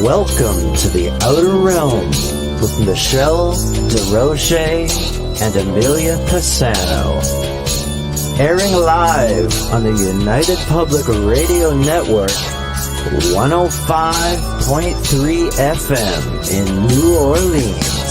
Welcome to the Outer Realm with Michelle DeRoche and Amelia Pisano. Airing live on the United Public Radio Network, 105.3 FM in New Orleans.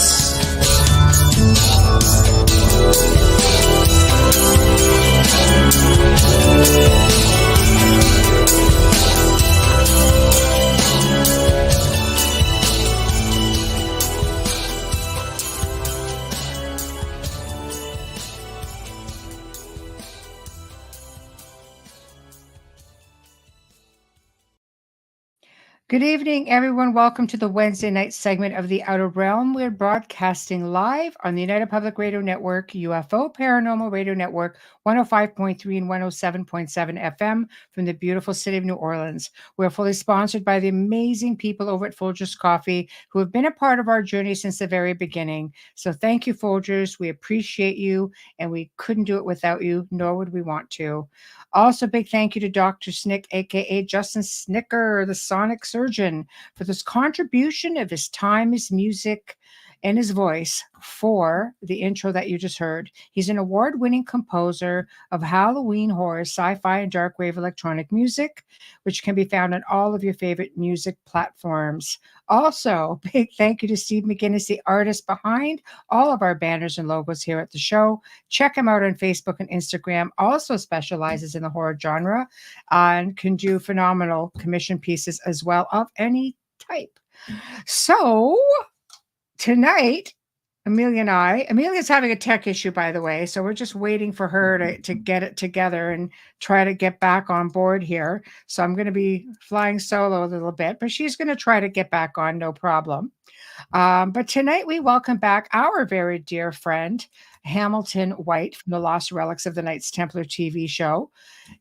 Good evening, everyone. Welcome to the Wednesday night segment of The Outer Realm. We're broadcasting live on the United Public Radio Network, UFO Paranormal Radio Network, 105.3 and 107.7 FM from the beautiful city of New Orleans. We're fully sponsored by the amazing people over at Folgers Coffee who have been a part of our journey since the very beginning. So thank you, Folgers. We appreciate you, and we couldn't do it without you, nor would we want to. Also, big thank you to Dr. Snick, a.k.a. Justin Snicker, the Sonic Surgeon, for this contribution of his time, his music, and his voice for the intro that you just heard. He's an award-winning composer of Halloween horror, sci-fi, and dark wave electronic music, which can be found on all of your favorite music platforms. Also, big thank you to Steve McGinnis, the artist behind all of our banners and logos here at the show. Check him out on Facebook and Instagram. Also specializes in the horror genre and can do phenomenal commission pieces as well of any type. So tonight, Amelia's having a tech issue, by the way, so we're just waiting for her to get it together and try to get back on board here. So I'm going to be flying solo a little bit, but she's going to try to get back on, no problem. But tonight we welcome back our very dear friend, Hamilton White from the Lost Relics of the Knights Templar TV show.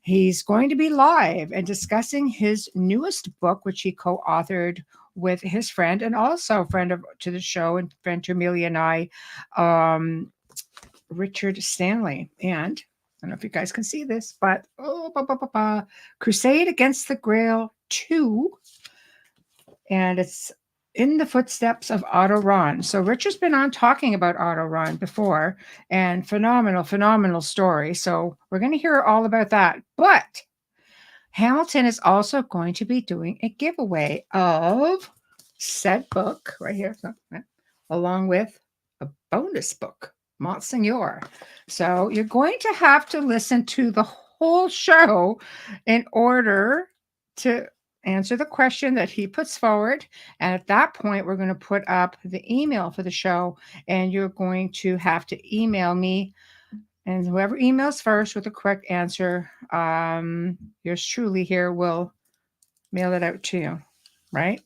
He's going to be live and discussing his newest book, which he co-authored with his friend and also friend to the show and friend to Amelia and I, Richard Stanley. And I don't know if you guys can see this, but Crusade Against the Grail 2. And it's in the footsteps of Otto Rahn. So Richard's been on talking about Otto Rahn before, and phenomenal story. So we're going to hear all about that. But Hamilton is also going to be doing a giveaway of said book right here, along with a bonus book, Monsignor. So you're going to have to listen to the whole show in order to answer the question that he puts forward. And at that point, we're going to put up the email for the show, and you're going to have to email me. And whoever emails first with the correct answer, yours truly here will mail it out to you, right?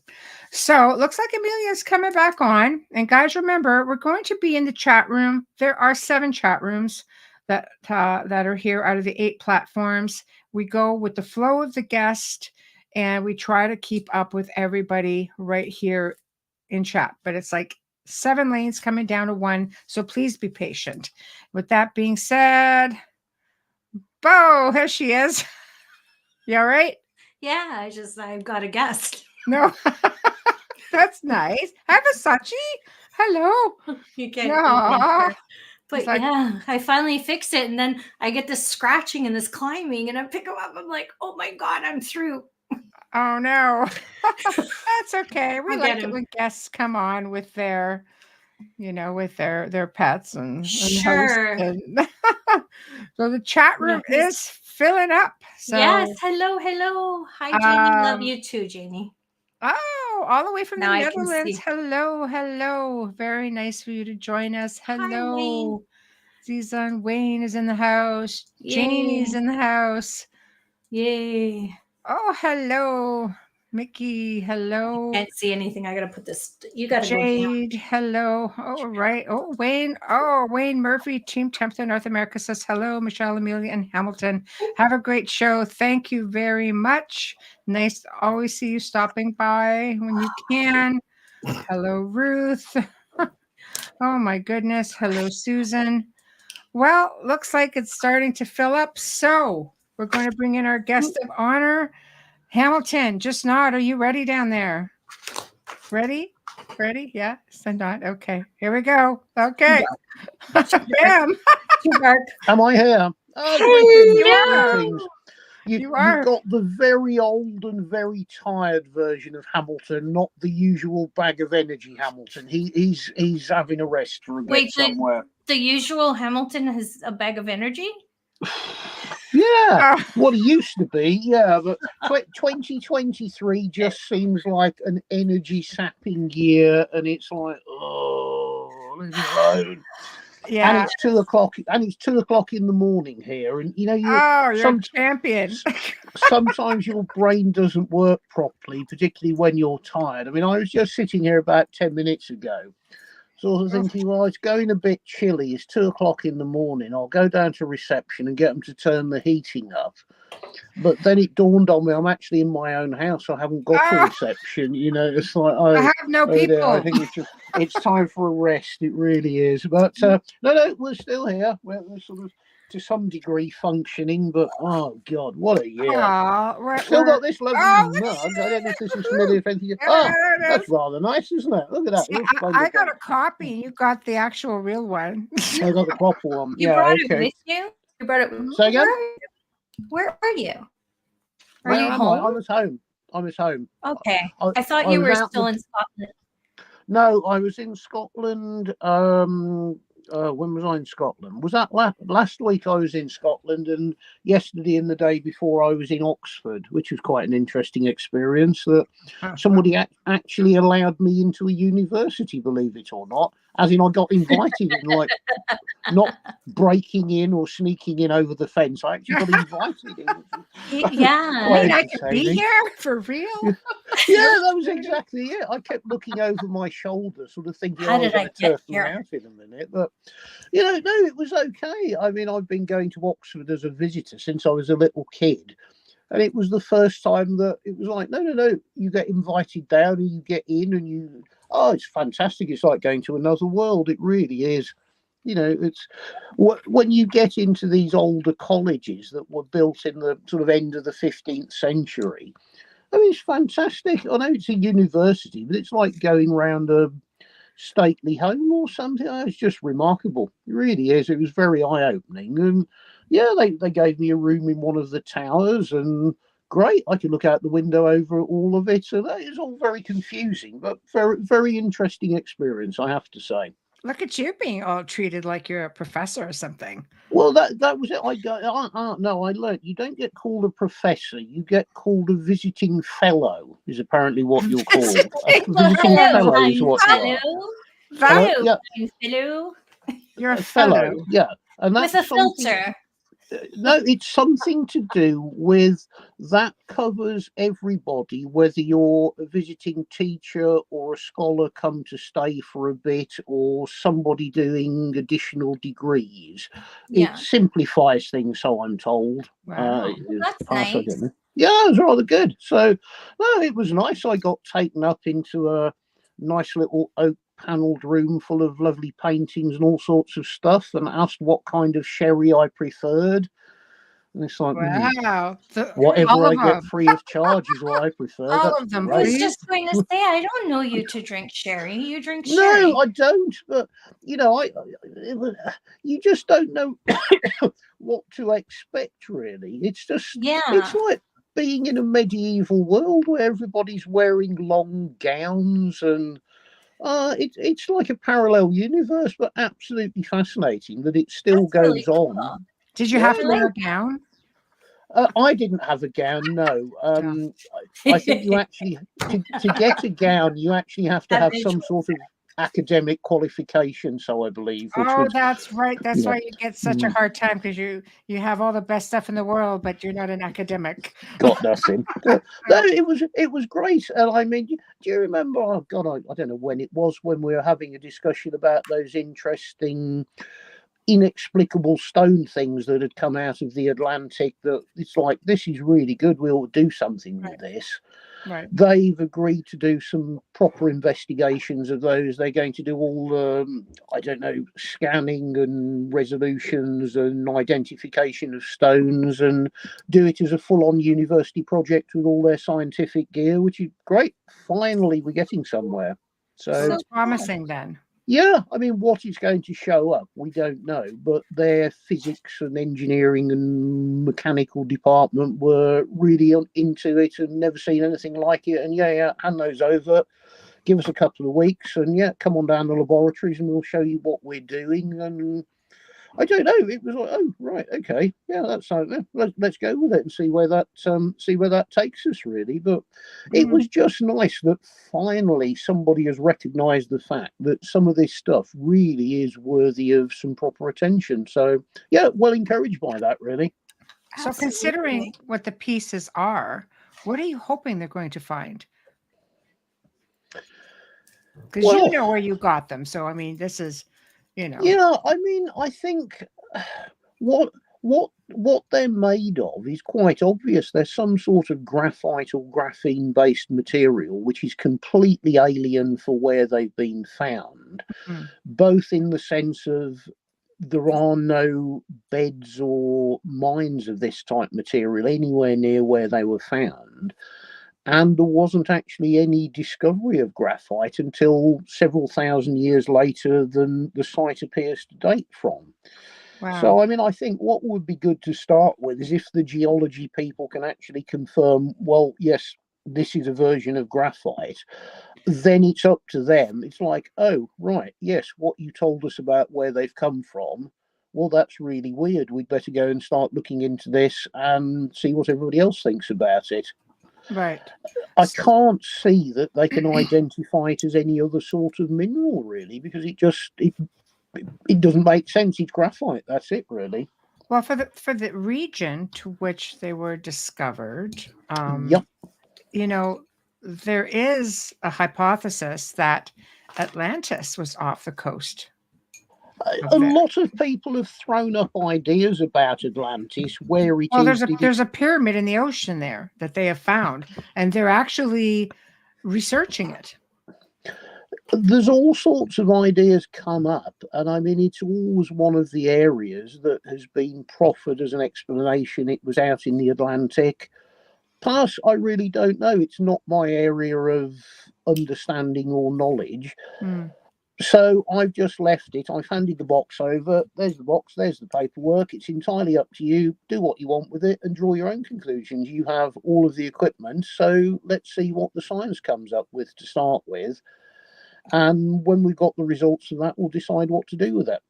So it looks like Amelia's coming back on. And guys, remember, we're going to be in the chat room. There are 7 chat rooms that are here out of the 8 platforms. We go with the flow of the guest, and we try to keep up with everybody right here in chat. But it's like 7 lanes coming down to 1, so please be patient. With that being said, Bo, here she is. You all right? Yeah, I've got a guest. No, that's nice. Hi, Versace. Hello. You can't. No. But yeah, I finally fixed it, and then I get this scratching and this climbing, and I pick them up. I'm like, oh my God, I'm through. Oh no. That's okay. We like it when guests come on with their, with their pets and sure. So the chat room is filling up. So yes, hello. Hi, Janie. Love you too, Janie. Oh, all the way from the Netherlands. Hello. Very nice for you to join us. Hello. Zizan Wayne is in the house. Janie's in the house. Yay. Oh, hello. Mickey, hello. Can't see anything. I gotta put this. You gotta Jade, go hello. Oh, right. Oh, Wayne. Oh, Wayne Murphy, Team Templar North America says hello. Michelle, Amelia, and Hamilton. Have a great show. Thank you very much. Nice to always see you stopping by when you can. Hello, Ruth. Oh my goodness. Hello, Susan. Well, looks like it's starting to fill up. So we're going to bring in our guest of honor, Hamilton. Just nod. Are you ready down there? Ready? Ready? Yeah. Send on. Okay. Here we go. Okay. Bam. Am I here? Oh, greetings. You've got the very old and very tired version of Hamilton, not the usual bag of energy Hamilton. He's having a rest for a bit somewhere. The usual Hamilton has a bag of energy? Yeah, what he used to be, yeah, but 2023 just seems like an energy sapping year, and it's like, oh, leave it alone. Yeah, and it's 2:00, and it's 2:00 in the morning here, and you know, you're a champion. Sometimes your brain doesn't work properly, particularly when you're tired. I mean, I was just sitting here about 10 minutes ago, sort of thinking, well, it's going a bit chilly. It's 2:00 in the morning. I'll go down to reception and get them to turn the heating up. But then it dawned on me, I'm actually in my own house. I haven't got a reception. You know, it's like, I have no people. I think it's time for a rest. It really is. But no, we're still here. We're sort of to some degree functioning, but oh god, what a year! Still got this lovely mug. I don't know if this is familiar. That's rather nice, isn't it? Look at that. I got a copy. You got the actual real one. I got the proper one. You brought it with you. You brought it with you. Say again? Where are you? Are you home? I was home. Okay. I thought you were still in Scotland. No, I was in Scotland. When was I in Scotland? Was that last week? I was in Scotland, and yesterday and the day before I was in Oxford, which was quite an interesting experience. That somebody actually allowed me into a university, believe it or not. As in, I got invited in, like, not breaking in or sneaking in over the fence. I actually got invited in. Yeah, I could be here for real. Yeah, that was exactly it. I kept looking over my shoulder, sort of thinking, I'm going to turf them out in a minute. But, you know, no, it was okay. I mean, I've been going to Oxford as a visitor since I was a little kid. And it was the first time that it was like, no, you get invited down and you get in and it's fantastic. It's like going to another world. It really is. You know, it's when you get into these older colleges that were built in the sort of end of the 15th century. I mean, it's fantastic. I know it's a university, but it's like going around a stately home or something. It's just remarkable. It really is. It was very eye-opening. And yeah, they gave me a room in one of the towers, and great. I could look out the window over all of it. So that is all very confusing, but very, very interesting experience, I have to say. Look at you being all treated like you're a professor or something. Well, that was it. I learned you don't get called a professor. You get called a visiting fellow, is apparently what you're called. A visiting fellow is what you are. Fellow. You're a fellow. Yeah. And that's with a filter. No, it's something to do with that covers everybody, whether you're a visiting teacher or a scholar come to stay for a bit or somebody doing additional degrees. Yeah. It simplifies things, so I'm told. Wow. That's nice. Yeah, it was rather good. So, no, it was nice. I got taken up into a nice little oak panelled room full of lovely paintings and all sorts of stuff, and asked what kind of sherry I preferred. And it's like, wow, whatever I get free of charge is what I prefer. All of them. I was just going to say, I don't know you to drink sherry. You drink sherry. No, I don't. But you know, you just don't know what to expect. Really, it's just it's like being in a medieval world where everybody's wearing long gowns and. It's like a parallel universe, but absolutely fascinating that it still goes really cool. On. Did you have to wear a gown? I didn't have a gown, no. I think you actually, to get a gown, you actually have to have some sort of academic qualification, so I believe. That's right. That's why you get such a hard time, because you have all the best stuff in the world, but you're not an academic. Got nothing. No, it was great. And I mean, do you remember? Oh God, I don't know when it was when we were having a discussion about those interesting, inexplicable stone things that had come out of the Atlantic. That it's like, this is really good. We ought to do something with this. Right. They've agreed to do some proper investigations of those. They're going to do all the, I don't know, scanning and resolutions and identification of stones, and do it as a full-on university project with all their scientific gear, which is great. Finally, we're getting somewhere. So it's promising then. Yeah, I mean, what is going to show up, we don't know, but their physics and engineering and mechanical department were really into it and never seen anything like it. And yeah, hand those over, give us a couple of weeks, and yeah, come on down to the laboratories and we'll show you what we're doing. And I don't know, it was like, oh right, okay, yeah, that's let's go with it and see where that takes us, really. But it was just nice that finally somebody has recognised the fact that some of this stuff really is worthy of some proper attention. So yeah, well encouraged by that, really. So considering what the pieces are, what are you hoping they're going to find? Because you know where you got them. So I mean, this is, you know. Yeah, I mean, I think what they're made of is quite obvious. They're some sort of graphite or graphene based material which is completely alien for where they've been found, both in the sense of there are no beds or mines of this type material anywhere near where they were found. And there wasn't actually any discovery of graphite until several thousand years later than the site appears to date from. Wow. So, I mean, I think what would be good to start with is if the geology people can actually confirm, well, yes, this is a version of graphite, then it's up to them. It's like, oh, right, yes, what you told us about where they've come from, well, that's really weird. We'd better go and start looking into this and see what everybody else thinks about it. Right. I can't see that they can identify it as any other sort of mineral, really, because it doesn't make sense. It's graphite. That's it, really. Well, for the region to which they were discovered, you know, there is a hypothesis that Atlantis was off the coast. A lot of people have thrown up ideas about Atlantis, where it is. There's a pyramid in the ocean there that they have found, and they're actually researching it. There's all sorts of ideas come up, and I mean, it's always one of the areas that has been proffered as an explanation. It was out in the Atlantic. Plus, I really don't know. It's not my area of understanding or knowledge. So I've just left it. I've handed the box over. There's the box. There's the paperwork. It's entirely up to you. Do what you want with it and draw your own conclusions. You have all of the equipment. So let's see what the science comes up with to start with. And when we've got the results of that, we'll decide what to do with it.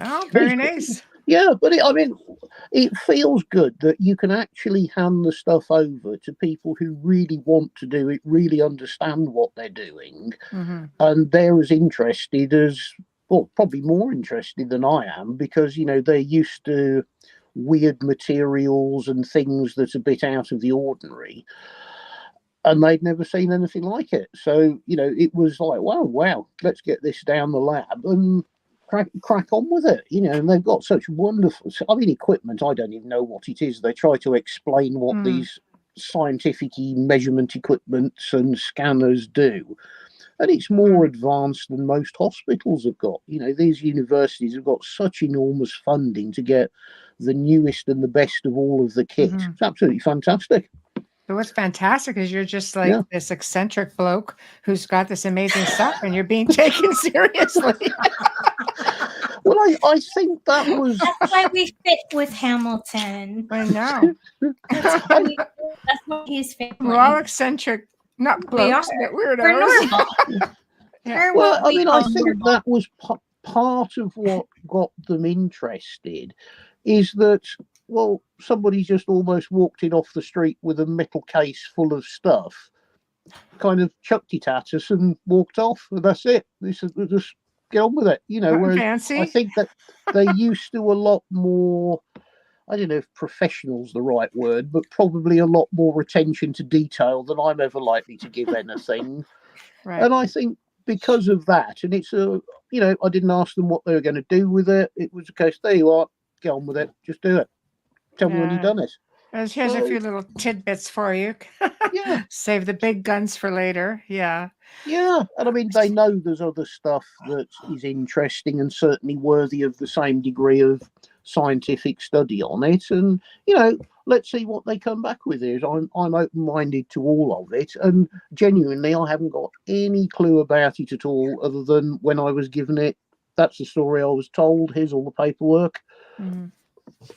Oh, very nice. Yeah, but it feels good that you can actually hand the stuff over to people who really want to do it, really understand what they're doing, and they're as interested as, well, probably more interested than I am, because, you know, they're used to weird materials and things that are a bit out of the ordinary, and they'd never seen anything like it. So, you know, it was like, wow, let's get this down the lab and crack on with it, you know. And they've got such wonderful, I mean, equipment. I don't even know what it is. They try to explain what these scientific measurement equipments and scanners do, and it's more advanced than most hospitals have got. You know, these universities have got such enormous funding to get the newest and the best of all of the kit. It's absolutely fantastic. So what's fantastic is you're just like this eccentric bloke who's got this amazing stuff, and you're being taken seriously. Well, I think that's why we fit with Hamilton. I know. That's why he's family. We're all eccentric, not blokes, but weirdos. We're normal. Well, I mean, I think that was part of what got them interested, is that, well, somebody just almost walked in off the street with a metal case full of stuff, kind of chucked it at us and walked off, and that's it. This is just get on with it, you know. Whereas fancy. I think that they're used to a lot more, I don't know if professional's the right word, but probably a lot more attention to detail than I'm ever likely to give anything. Right. And I think because of that, and it's you know, I didn't ask them what they were going to do with it. It was a case, there you are, get on with it, just do it. Tell me when you've done it. Here's a few little tidbits for you. Yeah. Save the big guns for later. Yeah. Yeah, and I mean, they know there's other stuff that is interesting and certainly worthy of the same degree of scientific study on it. And, let's see what they come back with it. I'm open-minded to all of it. And genuinely, I haven't got any clue about it at all, other than when I was given it, that's the story I was told. Here's all the paperwork. Mm-hmm.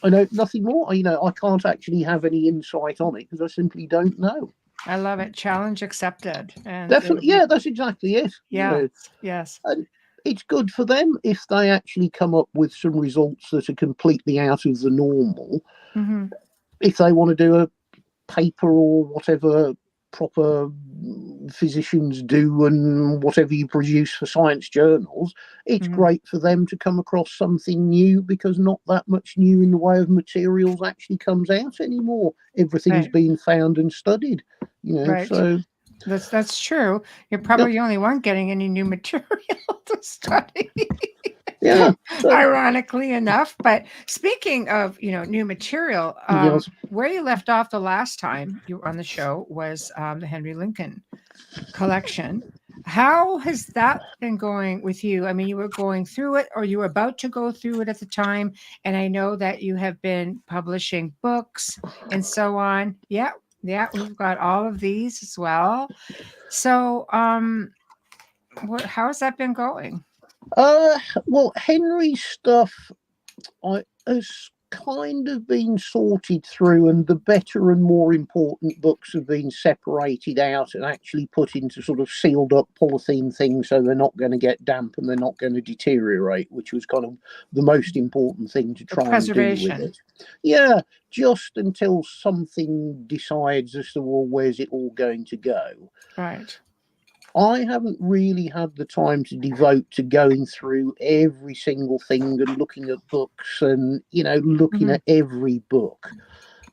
I know nothing more. I can't actually have any insight on it because I simply don't know. I love it. Challenge accepted. And definitely, yeah, that's exactly it. Yeah. Yes. And it's good for them if they actually come up with some results that are completely out of the normal. Mm-hmm. If they want to do a paper or whatever proper physicians do and whatever you produce for science journals, it's great for them to come across something new, because not that much new in the way of materials actually comes out anymore. Everything's been found and studied, so that's true. You're probably the only one getting any new material to study. Yeah. Ironically enough. But speaking of, new material, where you left off the last time you were on the show was the Henry Lincoln collection. How has that been going with you? I mean, you were going through it, or you were about to go through it at the time. And I know that you have been publishing books and so on. Yeah, we've got all of these as well. So how has that been going? Well, Henry's stuff has kind of been sorted through, and the better and more important books have been separated out and actually put into sort of sealed up polythene things, so they're not going to get damp and they're not going to deteriorate, which was kind of the most important thing to try and do with it. Yeah, just until something decides as to, well, where's it all going to go. Right. I haven't really had the time to devote to going through every single thing and looking at books and, looking at every book.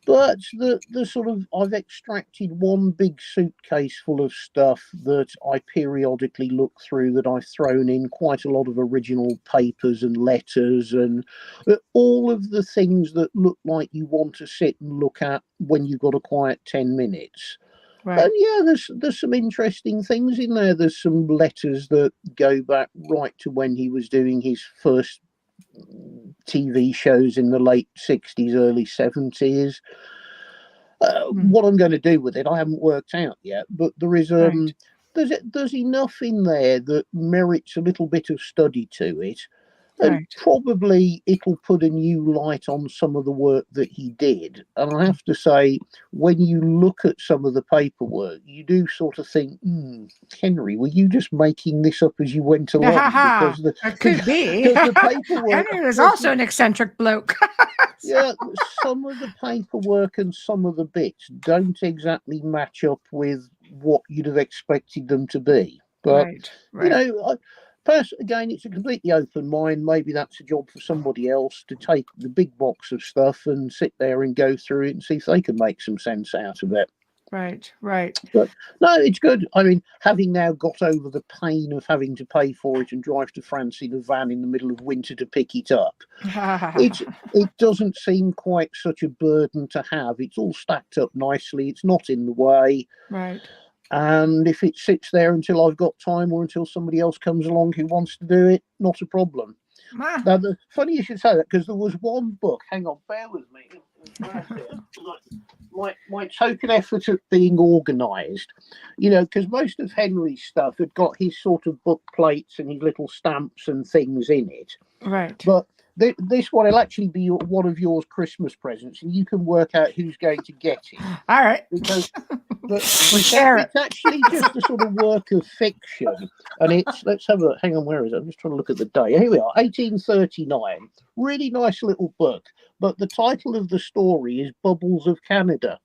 But the sort of, I've extracted one big suitcase full of stuff that I periodically look through, that I've thrown in quite a lot of original papers and letters and all of the things that look like you want to sit and look at when you've got a quiet 10 minutes. Right. And yeah, there's some interesting things in there. There's some letters that go back right to when he was doing his first TV shows in the late 60s, early 70s. What I'm going to do with it, I haven't worked out yet, but there is there's enough in there that merits a little bit of study to it. And probably it'll put a new light on some of the work that he did. And I have to say, when you look at some of the paperwork, you do sort of think, Henry, were you just making this up as you went along? Because it could be. The paperwork, Henry was also an eccentric bloke. Yeah, some of the paperwork and some of the bits don't exactly match up with what you'd have expected them to be. But, again, it's a completely open mind. Maybe that's a job for somebody else to take the big box of stuff and sit there and go through it and see if they can make some sense out of it. Right. But no, it's good. I mean, having now got over the pain of having to pay for it and drive to France in a van in the middle of winter to pick it up, it doesn't seem quite such a burden to have. It's all stacked up nicely. It's not in the way. Right. And if it sits there until I've got time or until somebody else comes along who wants to do it, not a problem. Now, funny you should say that, because there was one book. Hang on, bear with me. My token effort at being organised, because most of Henry's stuff had got his sort of book plates and his little stamps and things in it. Right. But this one will actually be one of yours Christmas presents, and you can work out who's going to get it. All right. Because it's actually just a sort of work of fiction, and let's have a hang on. Where is it? I'm just trying to look at the day. Here we are, 1839. Really nice little book, but the title of the story is Bubbles of Canada.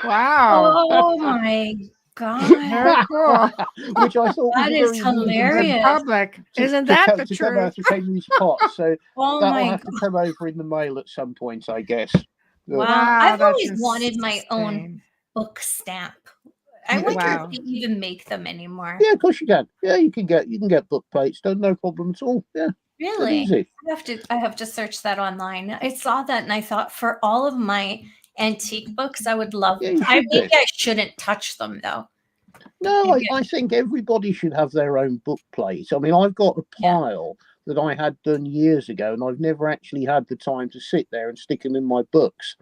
Wow! Oh my God! Very cool. Which I thought that is hilarious. Public, isn't that the truth? To come out of Henry's pot, so that'll have to come over in the mail at some point, I guess. Wow, I've always wanted my own book stamp. I wonder if they even make them anymore. Yeah, of course you can. Yeah, you can get book plates done, no problem at all. Yeah. Really? Is it? I have to search that online. I saw that and I thought for all of my antique books, I would love Yeah, you I should do. maybe I shouldn't touch them though. No, I think everybody should have their own book plate. I mean, I've got a pile that I had done years ago, and I've never actually had the time to sit there and stick them in my books.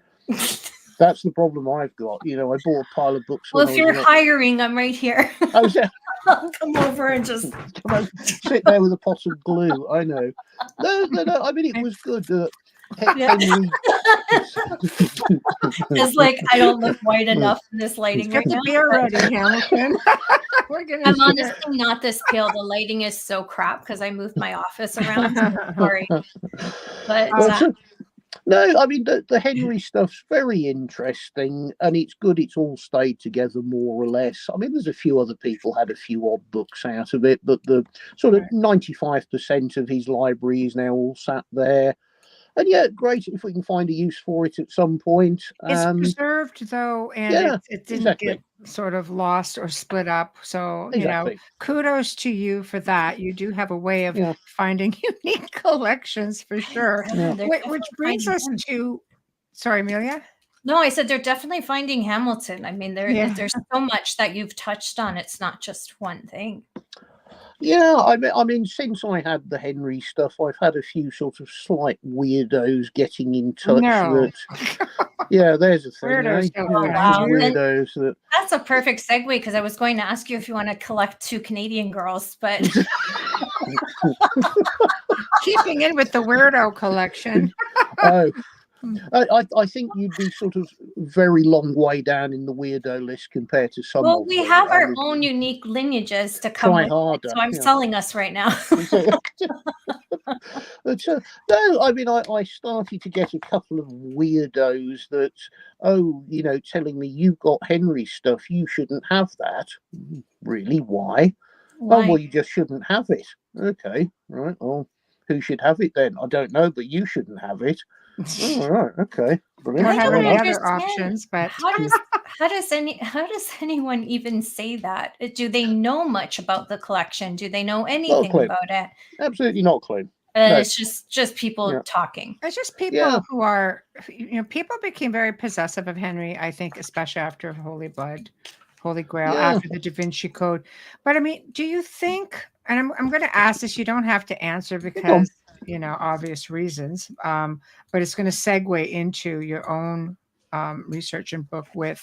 That's the problem I've got. You know, I bought a pile of books. Well, if you're hiring, I'm right here. Oh, yeah. I'll come over and just sit there with a pot of glue. I know. No. I mean, it was good. Henry. It's like I don't look white enough in this lighting right Get the now. beer ready, Hamilton. I'm honestly not this pale. The lighting is so crap because I moved my office around. So sorry, but no, I mean the Henry stuff's very interesting, and it's good. It's all stayed together more or less. I mean, there's a few other people had a few odd books out of it, but the sort of 95% of his library is now all sat there. And yeah, great if we can find a use for it at some point. It's preserved though, and it didn't get sort of lost or split up. So, you know, kudos to you for that. You do have a way of finding unique collections for sure. Which brings us to, sorry, Amelia? No, I said they're definitely finding Hamilton. I mean, there's so much that you've touched on. It's not just one thing. Yeah, I mean, since I had the Henry stuff, I've had a few sort of slight weirdos getting in touch. No. Yeah, there's a thing. Weirdos. Weirdos. That's a perfect segue because I was going to ask you if you want to collect 2 Canadian girls, but keeping in with the weirdo collection. Oh. I think you'd be sort of very long way down in the weirdo list compared to some. Well, we have our own unique lineages to come with harder, so I'm selling us right now. But no, I mean, I started to get a couple of weirdos that, you know, telling me you've got Henry stuff, you shouldn't have that. Really? Why? Oh, well, you just shouldn't have it. Okay, right. Well, who should have it then? I don't know, but you shouldn't have it. All right, okay. Brilliant. I don't have any other options, but how does anyone even say that? Do they know much about the collection? Do they know anything about it? Absolutely not clue. It's just people talking. It's just people who are, you know, people became very possessive of Henry, I think, especially after Holy Grail, after the Da Vinci Code. But I mean, do you think, and I'm going to ask this, you don't have to answer because, you know, obvious reasons, but it's going to segue into your own research and book with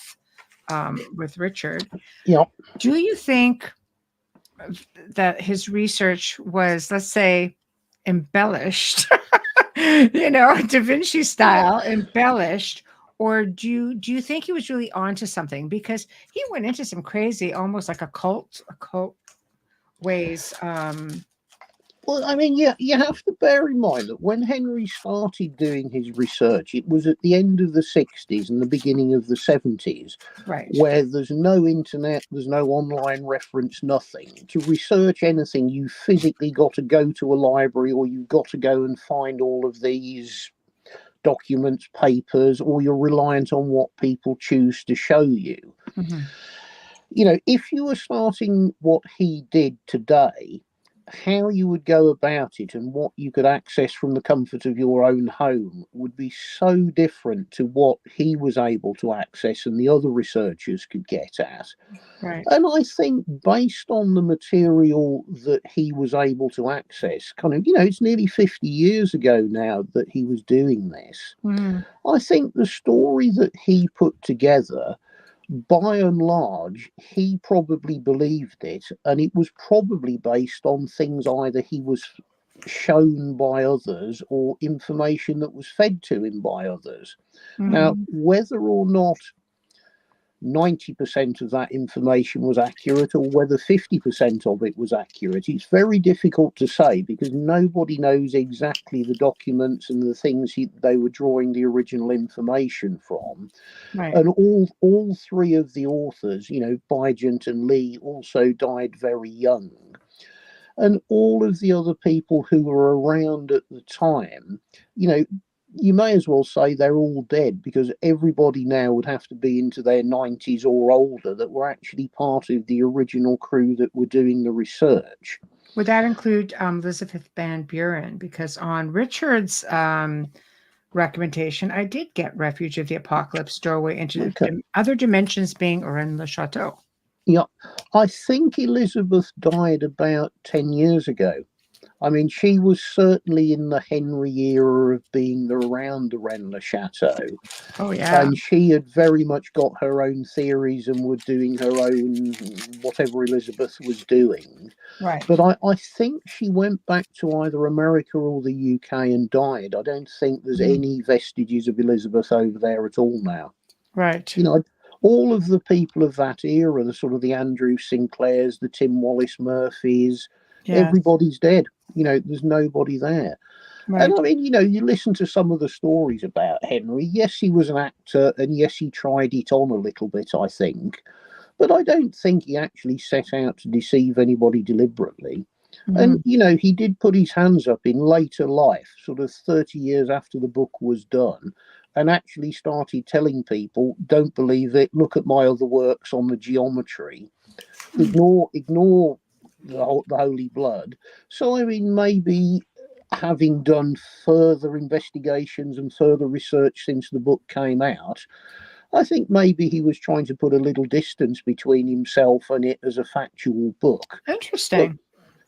Richard. Yeah. Do you think that his research was, let's say, embellished, you know, Da Vinci style, embellished, or do you think he was really onto something? Because he went into some crazy, almost like occult ways. Well, I mean, you have to bear in mind that when Henry started doing his research, it was at the end of the 60s and the beginning of the 70s, right? Where there's no internet, there's no online reference, nothing. To research anything, you physically got to go to a library, or you've got to go and find all of these documents, papers, or you're reliant on what people choose to show you. Mm-hmm. You know, if you were starting what he did today, how you would go about it and what you could access from the comfort of your own home would be so different to what he was able to access and the other researchers could get at. Right. And I think based on the material that he was able to access, kind of, you know, it's nearly 50 years ago now that he was doing this. Mm. I think the story that he put together, by and large, he probably believed it, and it was probably based on things either he was shown by others or information that was fed to him by others. Mm. Now, whether or not 90% of that information was accurate, or whether 50% of it was accurate, it's very difficult to say, because nobody knows exactly the documents and the things they were drawing the original information from. Right. And all three of the authors, you know, Bygent and Lee, also died very young. And all of the other people who were around at the time, you know, you may as well say they're all dead, because everybody now would have to be into their 90s or older that were actually part of the original crew that were doing the research. Would that include Elizabeth Van Buren? Because on Richard's recommendation, I did get Refuge of the Apocalypse, Doorway into Other Dimensions being Oren Le Chateau. Yeah, I think Elizabeth died about 10 years ago. I mean, she was certainly in the Henry era of being around the Rennes Chateau. Oh, yeah. And she had very much got her own theories and was doing her own whatever Elizabeth was doing. Right. But I think she went back to either America or the UK and died. I don't think there's any vestiges of Elizabeth over there at all now. Right. You know, all of the people of that era, the sort of the Andrew Sinclairs, the Tim Wallace Murphys, everybody's dead. You know, there's nobody there. Right. And I mean, you know, you listen to some of the stories about Henry. Yes, he was an actor, and yes, he tried it on a little bit, I think. But I don't think he actually set out to deceive anybody deliberately. And, you know, he did put his hands up in later life, sort of 30 years after the book was done, and actually started telling people, don't believe it, look at my other works on the geometry, ignore the Holy Blood. So, I mean, maybe having done further investigations and further research since the book came out, I think maybe he was trying to put a little distance between himself and it as a factual book. Interesting. But,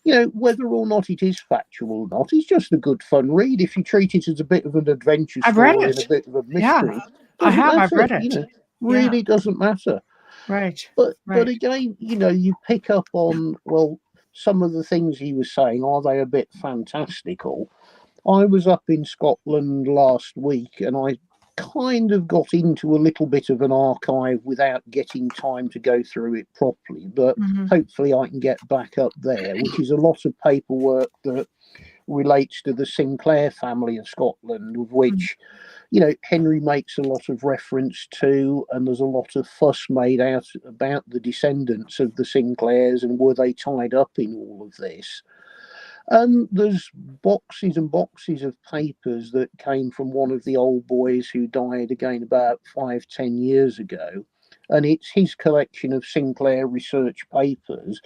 you know, whether or not it is factual or not, it's just a good fun read. If you treat it as a bit of an adventure story and a bit of a mystery, I've read it. You know, really doesn't matter. Right. But again, you know, you pick up on, well, some of the things he was saying, are they a bit fantastical? I was up in Scotland last week and I kind of got into a little bit of an archive without getting time to go through it properly, but hopefully I can get back up there, which is a lot of paperwork that relates to the Sinclair family of Scotland, of which, you know, Henry makes a lot of reference to, and there's a lot of fuss made out about the descendants of the Sinclairs and were they tied up in all of this. And there's boxes and boxes of papers that came from one of the old boys who died again about 5-10 years ago. And it's his collection of Sinclair research papers.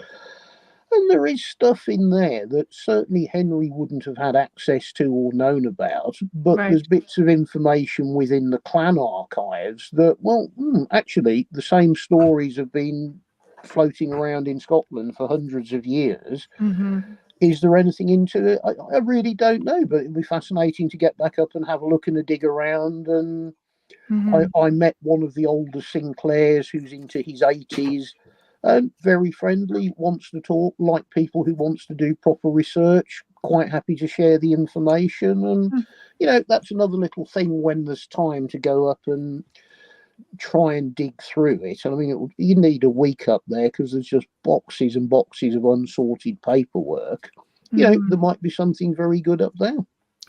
And there is stuff in there that certainly Henry wouldn't have had access to or known about. But there's bits of information within the clan archives that, well, actually, the same stories have been floating around in Scotland for hundreds of years. Is there anything into it? I really don't know, but it'd be fascinating to get back up and have a look and a dig around. And I met one of the older Sinclairs who's into his 80s and very friendly, wants to talk like people who wants to do proper research, quite happy to share the information. And, you know, that's another little thing when there's time to go up and try and dig through it. I mean, you need a week up there because there's just boxes and boxes of unsorted paperwork. You know, there might be something very good up there.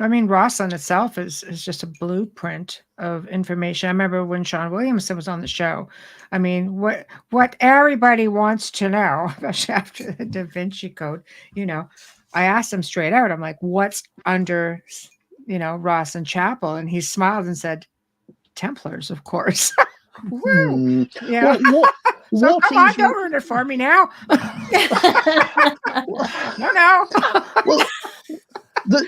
I mean, Rosslyn itself is just a blueprint of information. I remember when Sean Williamson was on the show. I mean, what everybody wants to know, especially after the Da Vinci Code, you know, I asked him straight out, I'm like, what's under, you know, Rosslyn Chapel? And he smiled and said, Templars, of course. Woo! Yeah. So come on, don't ruin it for me now. No. Well, the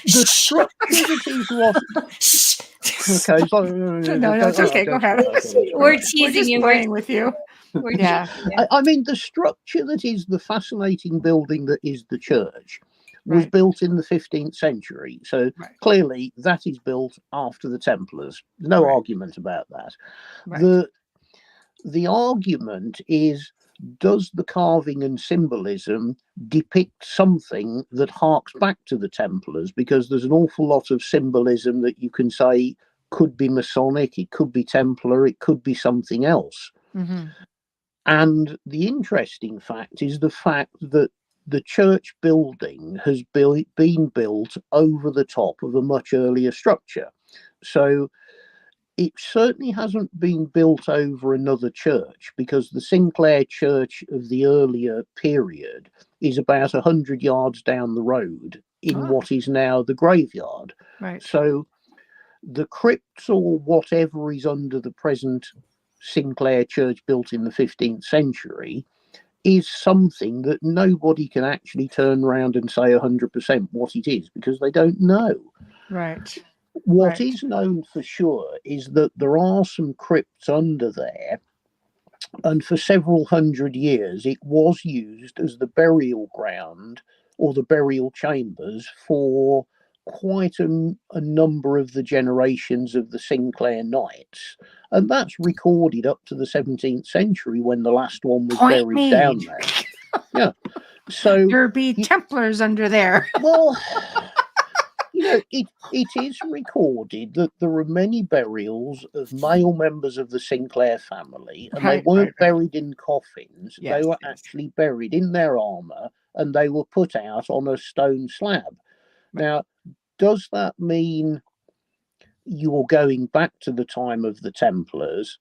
structure that is what. Okay, no, it's okay. Go ahead. We're teasing you. We're playing with you. Yeah. I mean, the structure that is the fascinating building that is the church was built in the 15th century. So clearly that is built after the Templars. No argument about that. The argument is, does the carving and symbolism depict something that harks back to the Templars? Because there's an awful lot of symbolism that you can say could be Masonic, it could be Templar, it could be something else. And the interesting fact is the fact that the church building has been built over the top of a much earlier structure. So it certainly hasn't been built over another church, because the Sinclair church of the earlier period is about 100 yards down the road in what is now the graveyard. So the crypts or whatever is under the present Sinclair church built in the 15th century is something that nobody can actually turn around and say 100% what it is, because they don't know. Right. What is known for sure is that there are some crypts under there, and for several hundred years it was used as the burial ground or the burial chambers for quite a number of the generations of the Sinclair Knights, and that's recorded up to the 17th century when the last one was buried down there. Yeah, so there be Templars under there. Well, it is recorded that there are many burials of male members of the Sinclair family, and they weren't buried in coffins. They were actually buried in their armor, and they were put out on a stone slab. Now, does that mean you're going back to the time of the Templars,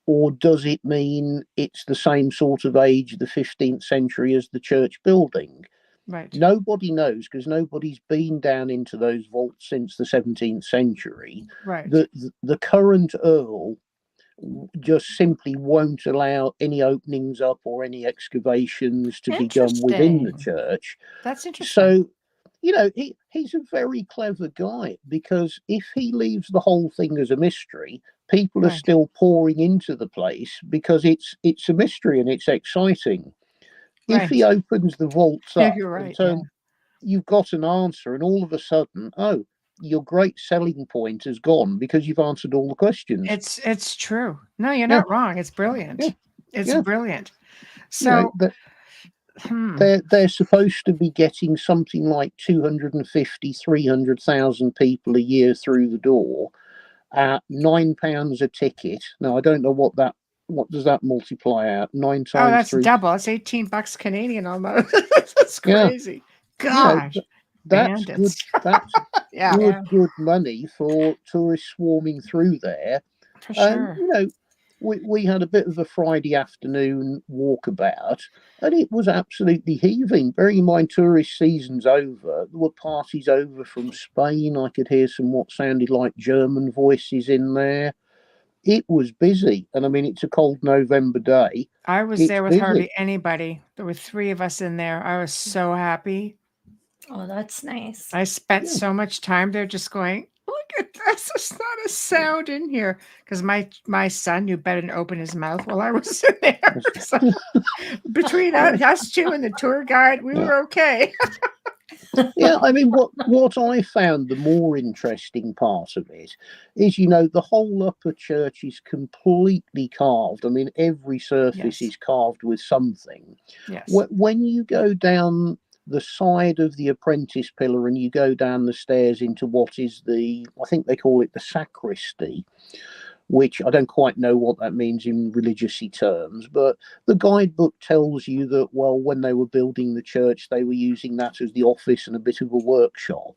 or does it mean it's the same sort of age, the 15th century, as the church building? Right. Nobody knows, because nobody's been down into those vaults since the 17th century. Right. The current Earl just simply won't allow any openings up or any excavations to be done within the church. That's interesting. So, he's a very clever guy, because if he leaves the whole thing as a mystery, people are still pouring into the place because it's a mystery and it's exciting. If he opens the vaults up, you've got an answer, and all of a sudden, your great selling point has gone because you've answered all the questions. It's true. No, you're not wrong. It's brilliant. Yeah. It's brilliant. So they're supposed to be getting something like 250, 300,000 people a year through the door at £9 a ticket. Now, I don't know what does that multiply out? 9 times. Oh, that's double. It's $18 Canadian almost. That's crazy. Gosh. That's good. That's good money for tourists swarming through there. For sure. We had a bit of a Friday afternoon walkabout, and it was absolutely heaving. Bearing in mind, tourist season's over. There were parties over from Spain. I could hear some what sounded like German voices in there. It was busy, and I mean, it's a cold November day. I was there with hardly anybody. There were 3 of us in there. I was so happy. Oh, that's nice. I spent so much time there just going, look at this. There's not a sound in here. Because my son, you better didn't open his mouth while I was in there. So, between us two and the tour guide, we were okay. Yeah, I mean, what I found the more interesting part of it is, the whole upper church is completely carved. I mean, every surface is carved with something. Yes. When you go down the side of the apprentice pillar and you go down the stairs into what is I think they call it the sacristy, which I don't quite know what that means in religious-y terms, but the guidebook tells you that, well, when they were building the church, they were using that as the office and a bit of a workshop.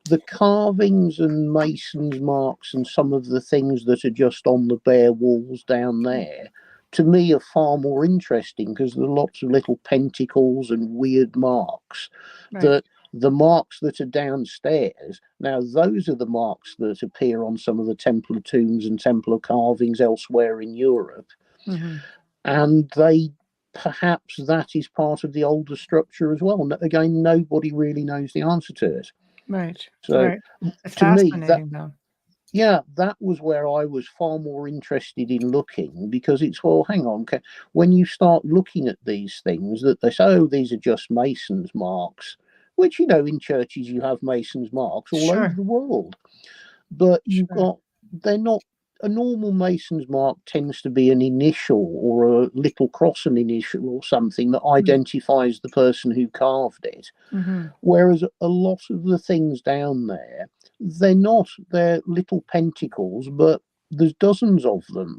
The carvings and mason's marks and some of the things that are just on the bare walls down there, to me, are far more interesting, because there are lots of little pentacles and weird marks. That the marks that are downstairs, now those are the marks that appear on some of the Templar tombs and Templar carvings elsewhere in Europe. Mm-hmm. And perhaps that is part of the older structure as well. And again, nobody really knows the answer to it. Right. So to me, that was where I was far more interested in looking, because it's, well, hang on, when you start looking at these things that they say, oh, these are just mason's marks, which, in churches you have mason's marks all over the world. But they're not, a normal mason's mark tends to be an initial or a little cross an initial or something that identifies the person who carved it. Mm-hmm. Whereas a lot of the things down there, they're little pentacles, but there's dozens of them.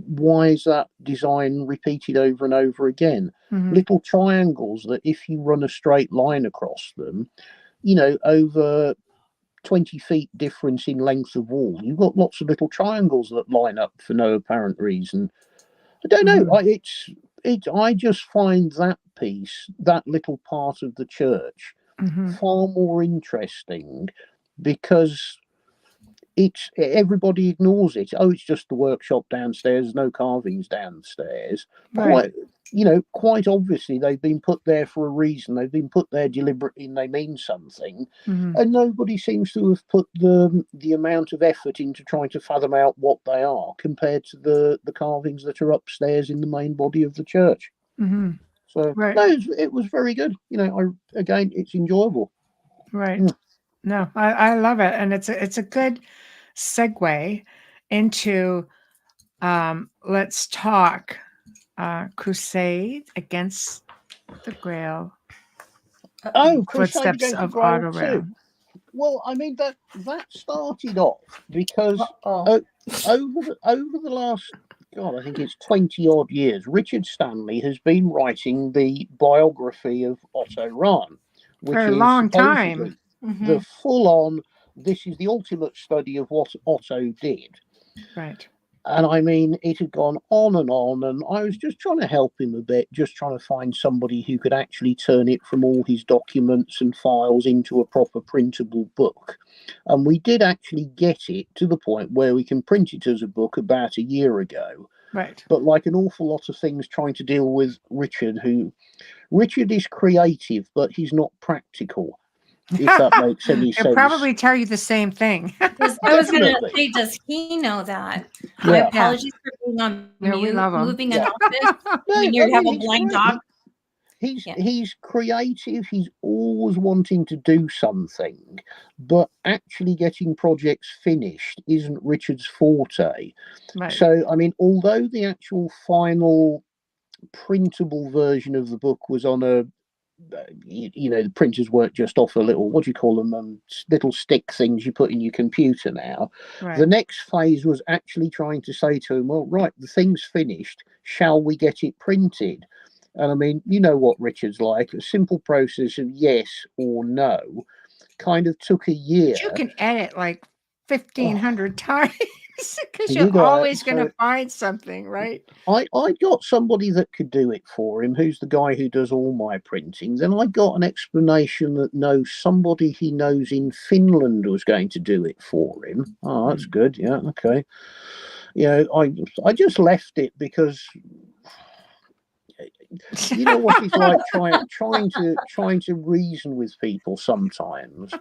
Why is that design repeated over and over again? Mm-hmm. Little triangles that if you run a straight line across them, over 20 feet difference in length of wall, you've got lots of little triangles that line up for no apparent reason. I don't know. I just find that piece, that little part of the church, far more interesting, because everybody ignores it. Oh, it's just the workshop downstairs, no carvings downstairs. Right. quite obviously they've been put there for a reason. They've been put there deliberately and they mean something. And nobody seems to have put the amount of effort into trying to fathom out what they are compared to the carvings that are upstairs in the main body of the church. So Right. no, it was very good. Again, it's enjoyable. Right. No, I love it. And it's a good segue into let's talk Crusade Against the Grail. Crusade Footsteps Against of the Grail Auto too. Realm. Well, I mean that started off because over the last, God, I think it's 20 odd years, Richard Stanley has been writing the biography of Otto Rahn, which For a is long supposedly time. the full-on. This is the ultimate study of what Otto did. Right. And I mean, it had gone on, and I was just trying to help him a bit, just trying to find somebody who could actually turn it from all his documents and files into a proper printable book. And we did actually get it to the point where we can print it as a book about a year ago. Right. But like an awful lot of things trying to deal with Richard is creative, but he's not practical. If that makes any sense. He'll probably tell you the same thing. I was going to say, does he know that? Yeah. My apologies for being on mute, we love him. moving an office when you have a blind dog. He's creative. He's always wanting to do something, but actually getting projects finished isn't Richard's forte. Right. So, I mean, although the actual final printable version of the book was on a, the printers weren't just off a little, what do you call them, little stick things you put in your computer now. Right. The next phase was actually trying to say to him, well, right, the thing's finished. Shall we get it printed? And I mean, you know what Richard's like. A simple process of yes or no kind of took a year. But you can edit like 1,500 times because you're always going to find something, right? I got somebody that could do it for him, who's the guy who does all my printing. Then I got an explanation that somebody he knows in Finland was going to do it for him. Oh, that's good. Yeah, okay. I just left it because you know what it's like trying to reason with people sometimes.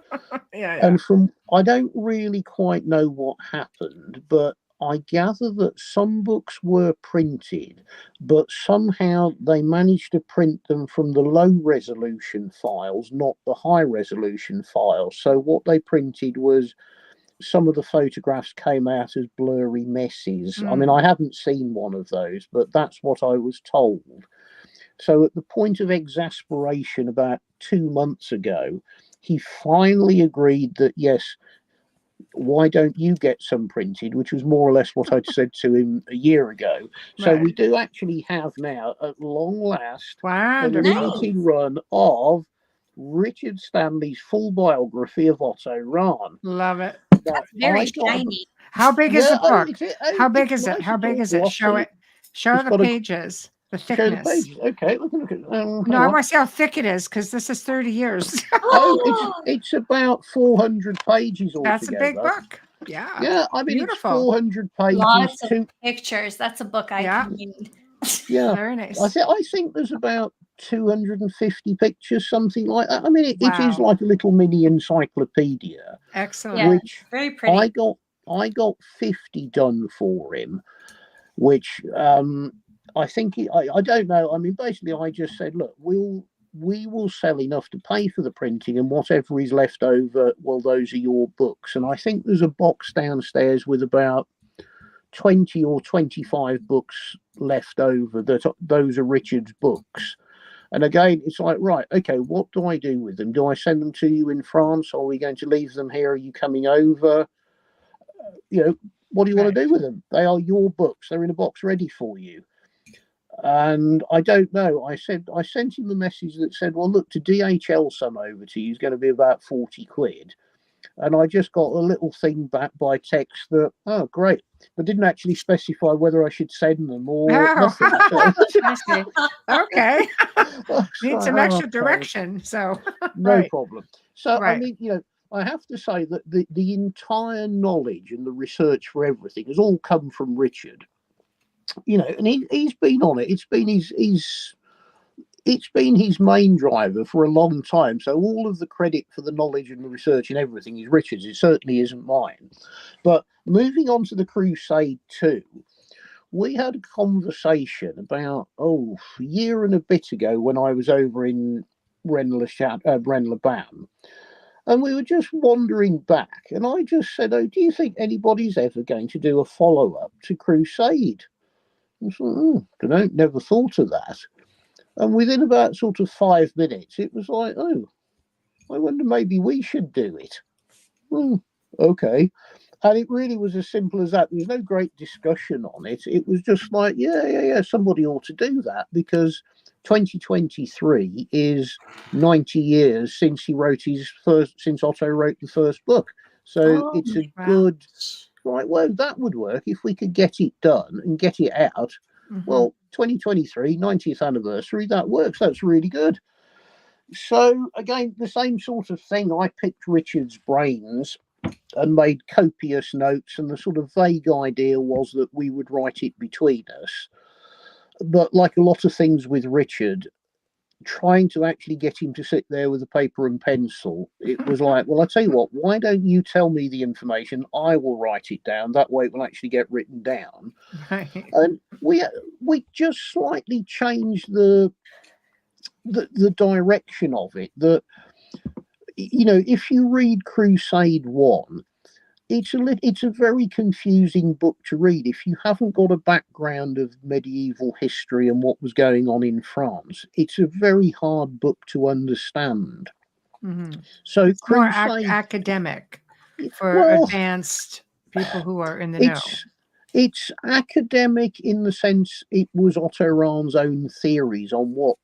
Yeah. And I don't really quite know what happened, but I gather that some books were printed, but somehow they managed to print them from the low resolution files, not the high resolution files. So what they printed was some of the photographs came out as blurry messes. I mean, I haven't seen one of those, but that's what I was told. So at the point of exasperation about 2 months ago, he finally agreed that, yes, why don't you get some printed, which was more or less what I'd said to him a year ago. So we do actually have now, at long last, a limited run of Richard Stanley's full biography of Otto Rahn. Love it. That's very shiny. How big is the book? How big is it? How big is it? Show it. Show the pages. The thickness. Show the pages. Okay, look at. No, I want to see how thick it is because this is 30 years. It's about 400 pages altogether. That's a big book. Yeah. Yeah, I mean, beautiful. It's 400 pages. Lots of pictures. That's a book I can read. Yeah, very nice. I think there's about 250 pictures, something like that. I mean, it is like a little mini encyclopedia. Excellent. Yeah, which very pretty. I got 50 done for him, which I think I don't know. I mean, basically, I just said, look, we will sell enough to pay for the printing, and whatever is left over, well, those are your books. And I think there's a box downstairs with about 20 or 25 books left over. Those are Richard's books. And again, it's like, right, okay, what do I do with them? Do I send them to you in France? Or are we going to leave them here? Are you coming over? What do you want to do with them? They are your books. They're in a box ready for you. And I don't know. I sent him a message that said, well, look, to DHL some over to you is going to be about 40 quid. And I just got a little thing back by text that, oh, great. But didn't actually specify whether I should send them or nothing. So. Okay. Need some extra direction. So no problem. So, I mean, I have to say that the entire knowledge and the research for everything has all come from Richard. you know, and he's been on it. It's been his main driver for a long time. So all of the credit for the knowledge and the research and everything is Richard's. It certainly isn't mine. But moving on to the Crusade 2, we had a conversation about, a year and a bit ago when I was over in Brenla-Bam. And we were just wandering back. And I just said, do you think anybody's ever going to do a follow-up to Crusade? I thought, never thought of that. And within about sort of 5 minutes, it was like, I wonder maybe we should do it. Okay. And it really was as simple as that. There was no great discussion on it. It was just like, yeah, somebody ought to do that, because 2023 is 90 years since since Otto wrote the first book. So it's a good, right, well, that would work if we could get it done and get it out. Well, 2023, 90th anniversary, that works. That's really good. So again, the same sort of thing. I picked Richard's brains and made copious notes, and the sort of vague idea was that we would write it between us. But like a lot of things with Richard, trying to actually get him to sit there with a paper and pencil, it was like, well, I tell you what, why don't you tell me the information? I will write it down. That way it will actually get written down. Right. And we just slightly changed the direction of it. That, you know, if you read Crusade 1, it's a very confusing book to read if you haven't got a background of medieval history and what was going on in France. It's a very hard book to understand. So it's Crusade, more academic for advanced people who are in the know. It's academic in the sense it was Otto Rahn's own theories on what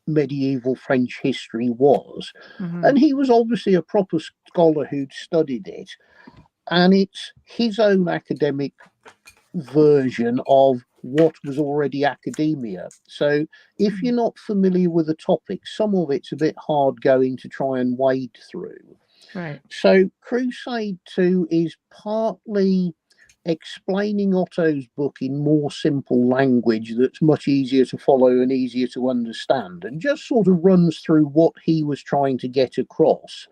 medieval French history was. And he was obviously a proper scholar who'd studied it. And it's his own academic version of what was already academia. So if you're not familiar with the topic, some of it's a bit hard going to try and wade through. Right. So Crusade 2 is partly explaining Otto's book in more simple language that's much easier to follow and easier to understand, and just sort of runs through what he was trying to get across,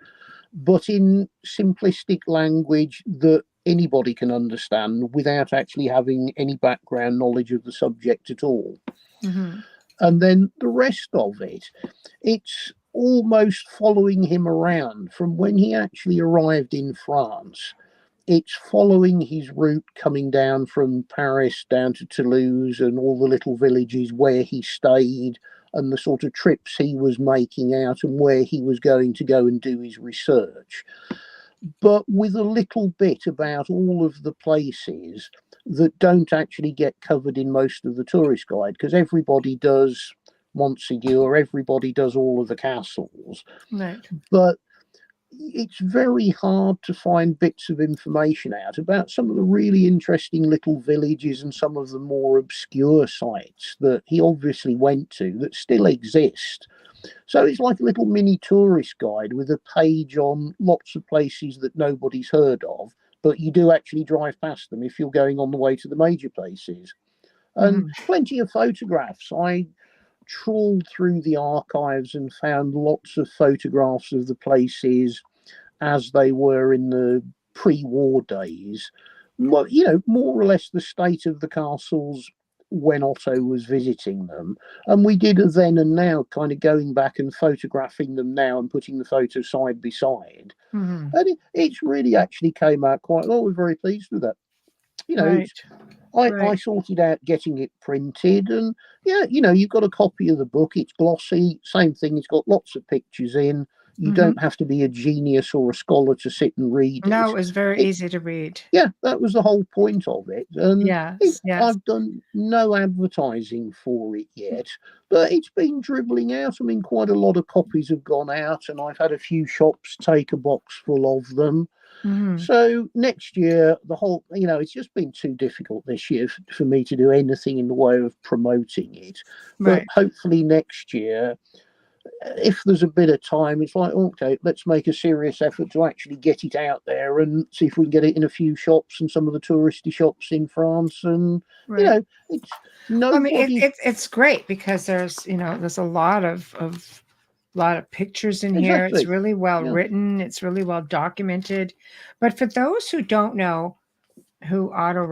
but in simplistic language that anybody can understand without actually having any background knowledge of the subject at all. And then the rest of it, it's almost following him around from when he actually arrived in France. It's following his route coming down from Paris down to Toulouse and all the little villages where he stayed, and the sort of trips he was making out and where he was going to go and do his research, but with a little bit about all of the places that don't actually get covered in most of the tourist guide, because everybody does Montségur, everybody does all of the castles. Right. But it's very hard to find bits of information out about some of the really interesting little villages and some of the more obscure sites that he obviously went to that still exist. So it's like a little mini tourist guide with a page on lots of places that nobody's heard of, but you do actually drive past them if you're going on the way to the major places. And plenty of photographs. I trawled through the archives and found lots of photographs of the places as they were in the pre-war days. Well, you know, more or less the state of the castles when Otto was visiting them. And we did a then and now, kind of going back and photographing them now and putting the photos side by side. And it's really actually came out quite well. We're very pleased with that. You know, I sorted out getting it printed, and yeah, you know, you've got a copy of the book. It's glossy. Same thing. It's got lots of pictures in. You don't have to be a genius or a scholar to sit and read it. No, it was very easy to read. Yeah, that was the whole point of it. And yes. I've done no advertising for it yet, but it's been dribbling out. I mean, quite a lot of copies have gone out, and I've had a few shops take a box full of them. So next year, the whole, you know, it's just been too difficult this year for me to do anything in the way of promoting it. But hopefully next year, if there's a bit of time, it's like, okay, let's make a serious effort to actually get it out there and see if we can get it in a few shops and some of the touristy shops in France. And Right. it's nobody. It's great because there's a lot of pictures in here. It's really well written. It's really well documented. But for those who don't know who Otto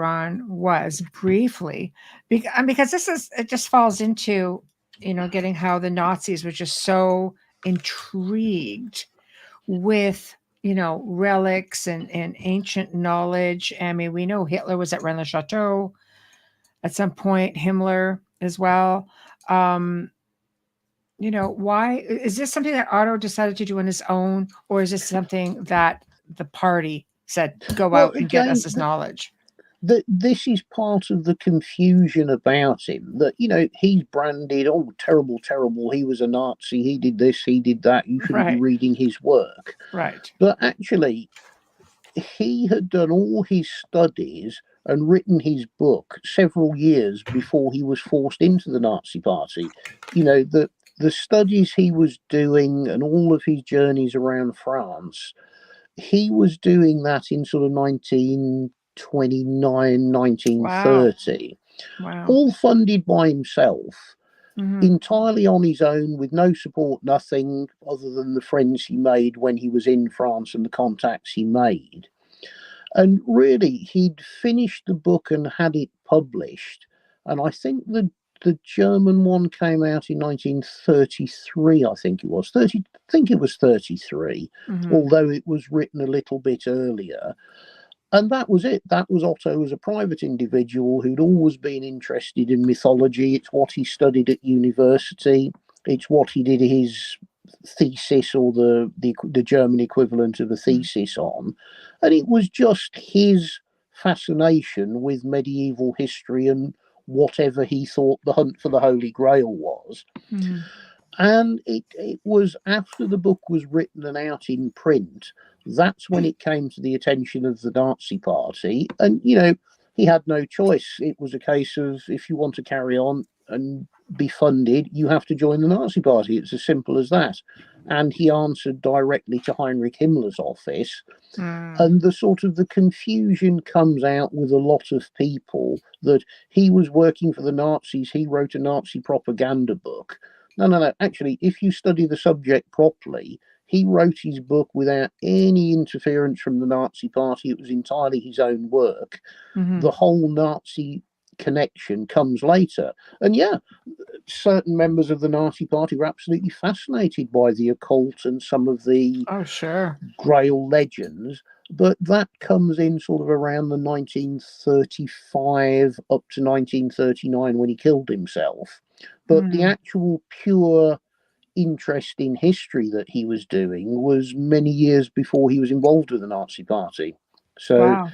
was, briefly, because it just falls into getting how the Nazis were just so intrigued with relics and ancient knowledge. I mean, we know Hitler was at Rennes-le-Château at some point, Himmler as well. Why is this something that Otto decided to do on his own, or is this something that the party said, go out and get us this knowledge? This is part of the confusion about him, that he's branded, oh, terrible, he was a Nazi, he did this, he did that, you shouldn't be reading his work. Right. But actually, he had done all his studies and written his book several years before he was forced into the Nazi party. The studies he was doing and all of his journeys around France, he was doing that in sort of 1929, 1930. Wow. All funded by himself, entirely on his own, with no support, nothing other than the friends he made when he was in France and the contacts he made. And really, he'd finished the book and had it published. And I think the German one came out in 1933, I think it was. 33, although it was written a little bit earlier. And that was it. That was Otto as a private individual who'd always been interested in mythology. It's what he studied at university. It's what he did his thesis, or the German equivalent of a thesis on. And it was just his fascination with medieval history and whatever he thought the hunt for the Holy Grail was. And it was after the book was written and out in print, that's when it came to the attention of the Nazi party. And, he had no choice. It was a case of, if you want to carry on and be funded, you have to join the Nazi party. It's as simple as that. And he answered directly to Heinrich Himmler's office. And the confusion comes out with a lot of people that he was working for the Nazis. He wrote a Nazi propaganda book. No. Actually, if you study the subject properly, he wrote his book without any interference from the Nazi party. It was entirely his own work. The whole Nazi connection comes later. And certain members of the Nazi party were absolutely fascinated by the occult and some of the Grail legends. But that comes in sort of around the 1935 up to 1939 when he killed himself. But the actual pure interest in history that he was doing was many years before he was involved with the Nazi party. So,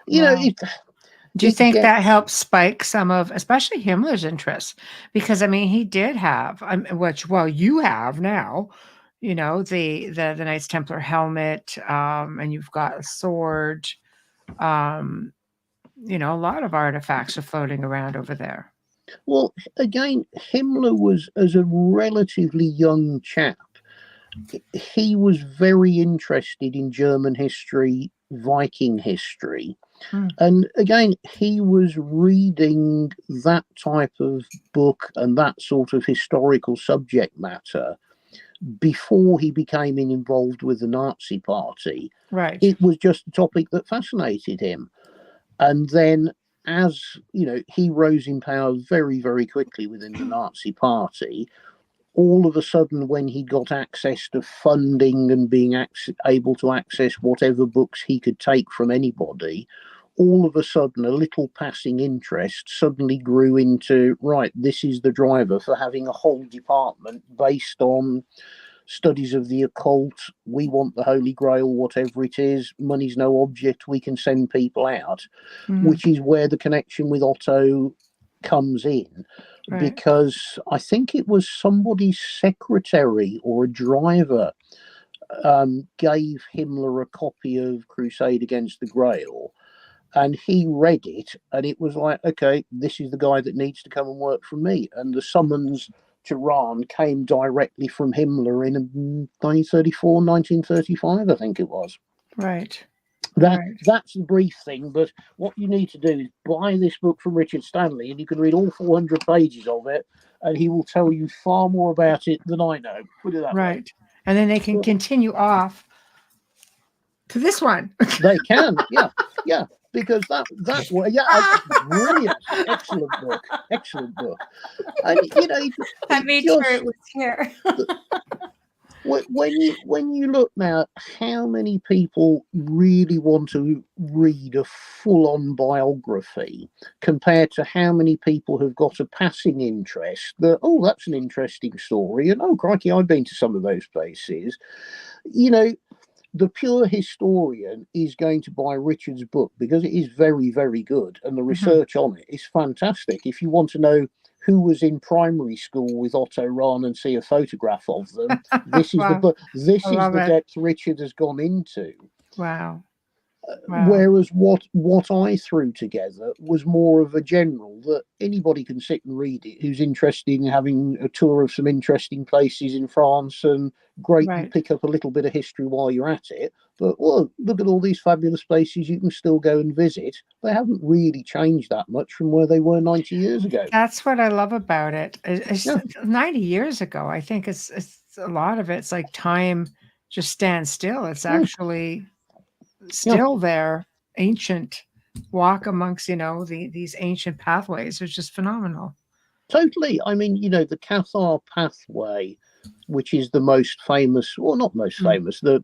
do you think that helped spike some of, especially Himmler's interest? Because he did have, you have now, the Knights Templar helmet, and you've got a sword, a lot of artifacts are floating around over there. Well, again, Himmler was, as a relatively young chap, he was very interested in German history, Viking history. And again, he was reading that type of book and that sort of historical subject matter before he became involved with the Nazi party. Right. It was just a topic that fascinated him. And then, as he rose in power very, very quickly within the Nazi party. All of a sudden, when he got access to funding and being able to access whatever books he could take from anybody, all of a sudden, a little passing interest suddenly grew into, right, this is the driver for having a whole department based on studies of the occult. We want the Holy Grail, whatever it is. Money's no object. We can send people out, which is where the connection with Otto comes in. Right. Because I think it was somebody's secretary or a driver gave Himmler a copy of Crusade Against the Grail, and he read it, and it was like, okay, this is the guy that needs to come and work for me. And the summons to Rahn came directly from Himmler in 1934, 1935, I think it was. Right. That's the brief thing, but what you need to do is buy this book from Richard Stanley, and you can read all 400 pages of it, and he will tell you far more about it than I know. Put it that way. Right. And then they can continue off to this one. They can, yeah, because that way, brilliant, excellent book. And I made sure it was here. When you look now at how many people really want to read a full-on biography compared to how many people have got a passing interest that, oh, that's an interesting story, and oh, crikey, I've been to some of those places. The pure historian is going to buy Richard's book because it is very, very good, and the research on it is fantastic. If you want to know who was in primary school with Otto Rahn and see a photograph of them, this is the book. This is the depth Richard has gone into. Wow. Whereas what I threw together was more of a general that anybody can sit and read it who's interested in having a tour of some interesting places in France, and great, you pick up a little bit of history while you're at it. But look at all these fabulous places you can still go and visit. They haven't really changed that much from where they were 90 years ago. That's what I love about it. 90 years ago, I think it's a lot of it's like time just stands still. It's actually still there, ancient walk amongst these ancient pathways. It's just phenomenal. Totally. I mean, the Cathar pathway, which is the most famous, or not most famous, the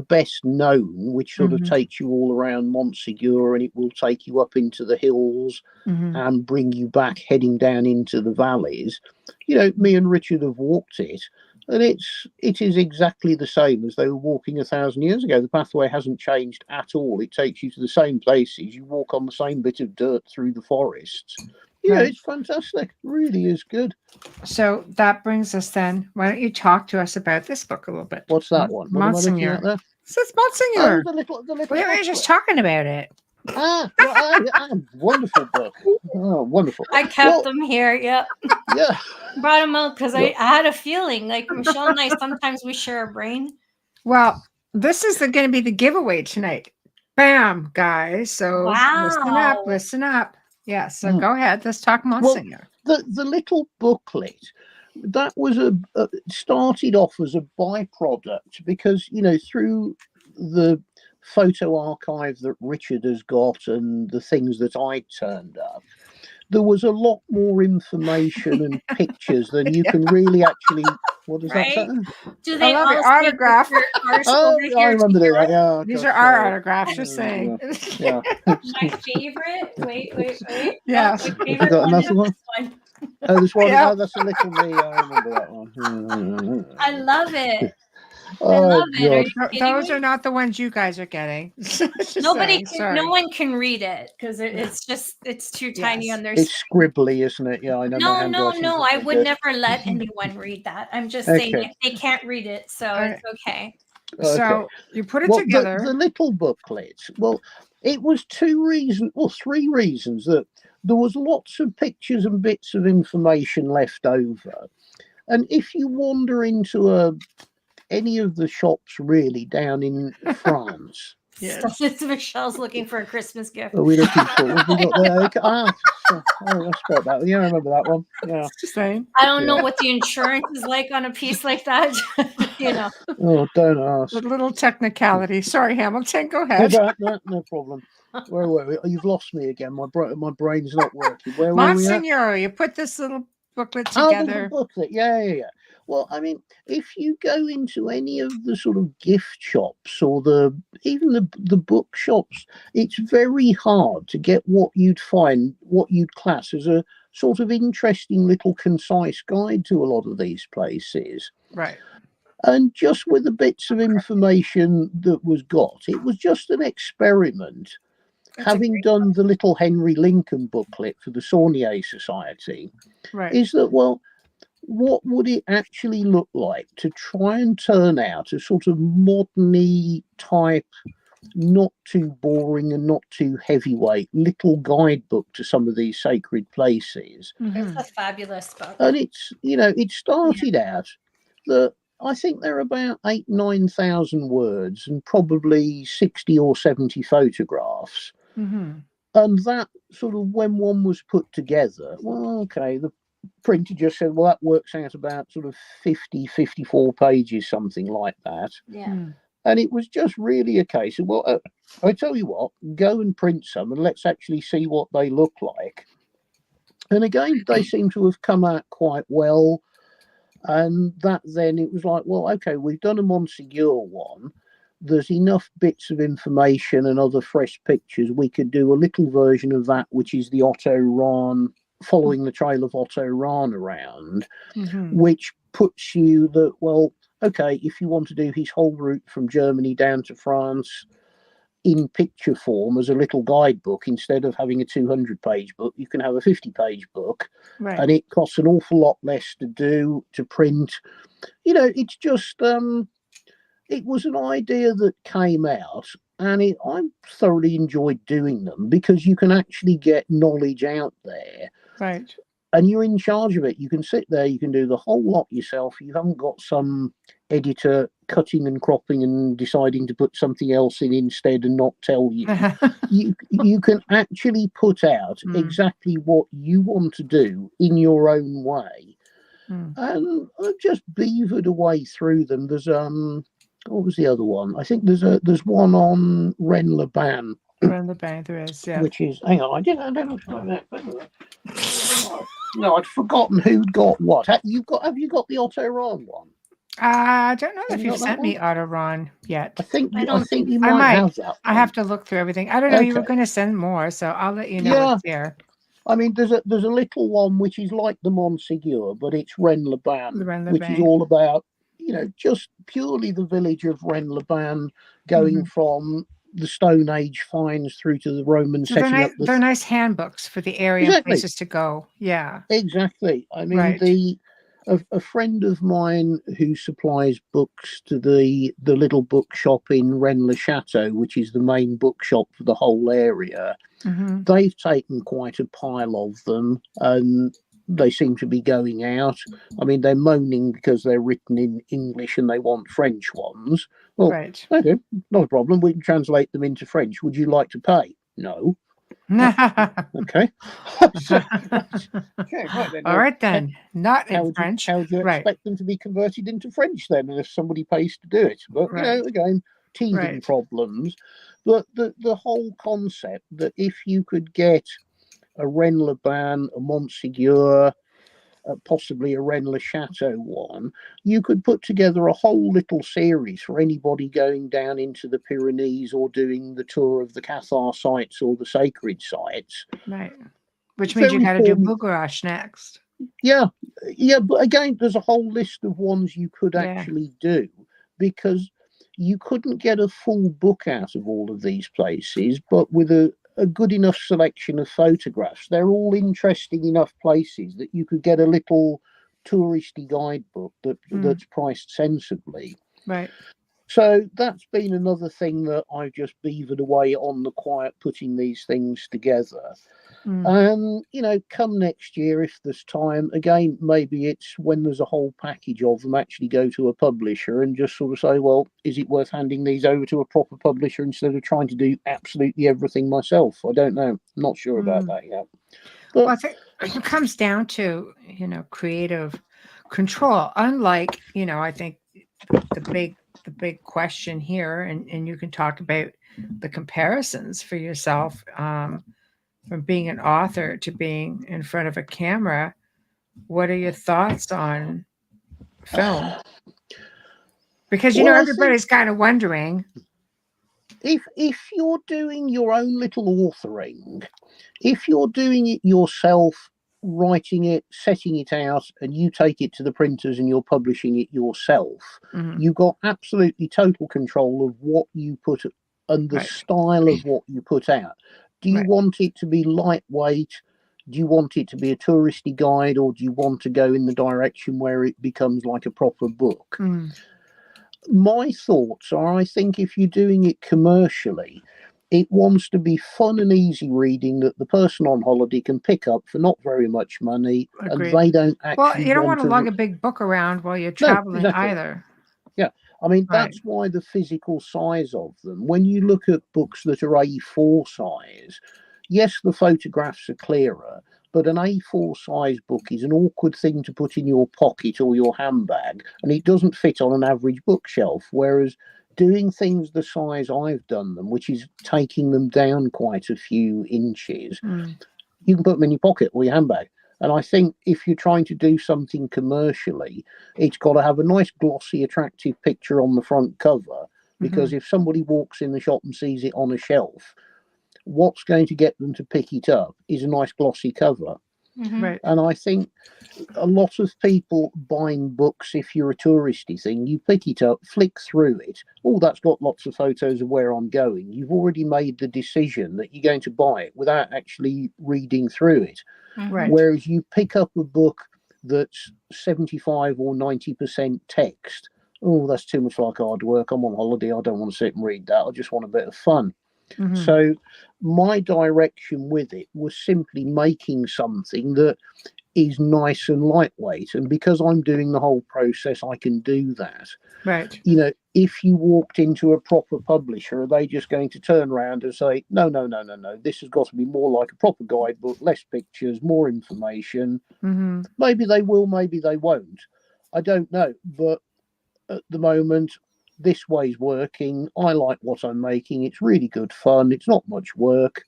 best known, which sort of takes you all around Montségur, and it will take you up into the hills and bring you back heading down into the valleys. Me and Richard have walked it, and it is exactly the same as they were walking 1,000 years ago. The pathway hasn't changed at all. It takes you to the same places. You walk on the same bit of dirt through the forests. It's fantastic. Really is good. So that brings us then. Why don't you talk to us about this book a little bit? What's that one? What Monsignor. Am I looking at there? It says Monsignor. Oh, the little we were just talking about it. Wonderful book. Oh, wonderful. I kept them here. Yeah. Brought them out because I had a feeling like Michelle and I, sometimes we share a brain. Well, this is going to be the giveaway tonight. Bam, guys. So listen up. Yeah, so go ahead. Let's talk Monsignor. Well, the little booklet, that was started off as a byproduct because, through the photo archive that Richard has got and the things that I turned up, there was a lot more information and pictures than you can really actually. What does that say? Do they all autograph? I remember that. Yeah, these are our autographs. Just saying. Yeah. My favorite. Wait. Yeah. You got another one? Oh, this one. Yeah. Oh, that's a little me. I remember that one. I love it. I love it. Those are not the ones you guys are getting. No one can read it because it's too tiny on their. It's scribbly, isn't it? Yeah, I know. No. I would never let anyone read that. I'm just saying if they can't read it, so it's okay. So you put it together. The little booklet. Well, it was three reasons that there was lots of pictures and bits of information left over, and if you wander into any of the shops really down in France. Yes. Michelle's looking for a Christmas gift. Are we looking for? Have we got there? I spot that. Yeah, I remember that one. Yeah. It's the same. I don't know what the insurance is like on a piece like that. Oh, don't ask. A little technicality. Sorry, Hamilton. Go ahead. No problem. Where were we? Oh, you've lost me again. My brain's not working. Where were Monsignor, you put this little booklet together. Oh, the booklet. Yeah. Well, I mean, if you go into any of the sort of gift shops or even the bookshops, it's very hard to get what you'd class as a sort of interesting little concise guide to a lot of these places. Right. And just with the bits of information that was got, it was just an experiment. Having done the little Henry Lincoln booklet for the Saunier Society, is that, well, what would it actually look like to try and turn out a sort of modern-y type not too boring and not too heavyweight little guidebook to some of these sacred places. It's a fabulous book. And it's, it started out that I think they're about 9,000 words and probably 60 or 70 photographs. And that sort of, when one was put together, well, okay, the printer just said, well, that works out about sort of 50, 54 pages, something like that. Yeah. And it was just really a case of, well, I tell you what, go and print some and let's actually see what they look like. And again, they seem to have come out quite well. And that then it was like, well, okay, we've done a Montségur one. There's enough bits of information and other fresh pictures. We could do a little version of that, which is the Otto Rahn, following the trail of Otto Rahn around, which puts you that, well, okay, if you want to do his whole route from Germany down to France in picture form as a little guidebook, instead of having a 200-page book, you can have a 50-page book. Right. And it costs an awful lot less to do, to print. It's just, it was an idea that came out, and I thoroughly enjoyed doing them because you can actually get knowledge out there. Right. And you're in charge of it. You can sit there, you can do the whole lot yourself. You haven't got some editor cutting and cropping and deciding to put something else in instead and not tell you. You can actually put out exactly what you want to do in your own way. And I've just beavered away through them. There's what was the other one? I think there's one on Ren Le Ban. Ren Le Ban, there is, yeah. Which is, hang on, I don't know that. No, I'd forgotten who'd got what. Have you got the Otto Rahn one? I don't know if you you've sent me Otto Rahn yet. I think you might have that one. I have to look through everything. I don't know. Okay. You were going to send more, so I'll let you know what's here. I mean, there's a little one which is like the Montségur, but it's Ren Le Ban, which is all about, just purely the village of Ren Le Ban, going from the Stone Age finds through to the Roman setting up. They're nice handbooks for the area and places to go. Yeah, exactly. I mean, a friend of mine who supplies books to the little bookshop in Rennes-le-Château, which is the main bookshop for the whole area, they've taken quite a pile of them, and they seem to be going out. I mean, they're moaning because they're written in English and they want French ones. Well, okay, not a problem. We can translate them into French. Would you like to pay? No. Okay. Okay, right then. All right then. Not in French. How would you expect them to be converted into French then, if somebody pays to do it? But again, teething problems. But the whole concept that if you could get a Ren Le Ban, a Montségur, possibly a Rennes-le-Château one, you could put together a whole little series for anybody going down into the Pyrenees or doing the tour of the Cathar sites or the sacred sites. Right. Which means you got to do Bucharest next. Yeah. But again, there's a whole list of ones you could actually do, because you couldn't get a full book out of all of these places, but with a good enough selection of photographs, they're all interesting enough places that you could get a little touristy guidebook that's priced sensibly. Right. So that's been another thing that I've just beavered away on the quiet, putting these things together. And, come next year, if there's time, again, maybe it's when there's a whole package of them, actually go to a publisher and just sort of say, well, is it worth handing these over to a proper publisher instead of trying to do absolutely everything myself? I don't know. I'm not sure about that yet. But, well, I think it comes down to, creative control. Unlike, I think the big question here, and you can talk about the comparisons for yourself, from being an author to being in front of a camera. What are your thoughts on film? Because everybody's kind of wondering, if you're doing your own little authoring, if you're doing it yourself, writing it, setting it out, and you take it to the printers and you're publishing it yourself, you've got absolutely total control of what you put and the style of what you put out. Do you want it to be lightweight? Do you want it to be a touristy guide, or do you want to go in the direction where it becomes like a proper book? My thoughts are, I think if you're doing it commercially, it wants to be fun and easy reading that the person on holiday can pick up for not very much money. Agreed. And they don't actually Well, you don't want to to lug a big book around while you're No, traveling exactly. either. Yeah, I mean, Right. that's why the physical size of them, when you look at books that are A4 size, yes, the photographs are clearer, but an A4 size book is an awkward thing to put in your pocket or your handbag, and it doesn't fit on an average bookshelf. Whereas doing things the size I've done them, which is taking them down quite a few inches, you can put them in your pocket or your handbag. And I think if you're trying to do something commercially, it's got to have a nice, glossy, attractive picture on the front cover. Because if somebody walks in the shop and sees it on a shelf, what's going to get them to pick it up is a nice, glossy cover. Right. And I think a lot of people buying books, if you're a touristy thing, you pick it up, flick through it. Oh, that's got lots of photos of where I'm going. You've already made the decision that you're going to buy it without actually reading through it. Right. Whereas you pick up a book that's 75 or 90% text. Oh, that's too much like hard work. I'm on holiday. I don't want to sit and read that. I just want a bit of fun. So my direction with it was simply making something that is nice and lightweight. And because I'm doing the whole process, I can do that. Right. You know, if you walked into a proper publisher, are they just going to turn around and say, no, this has got to be more like a proper guidebook, less pictures, more information? Maybe they will, maybe they won't. I don't know. But at the moment, this way's working. I like what I'm making. It's really good fun. It's not much work.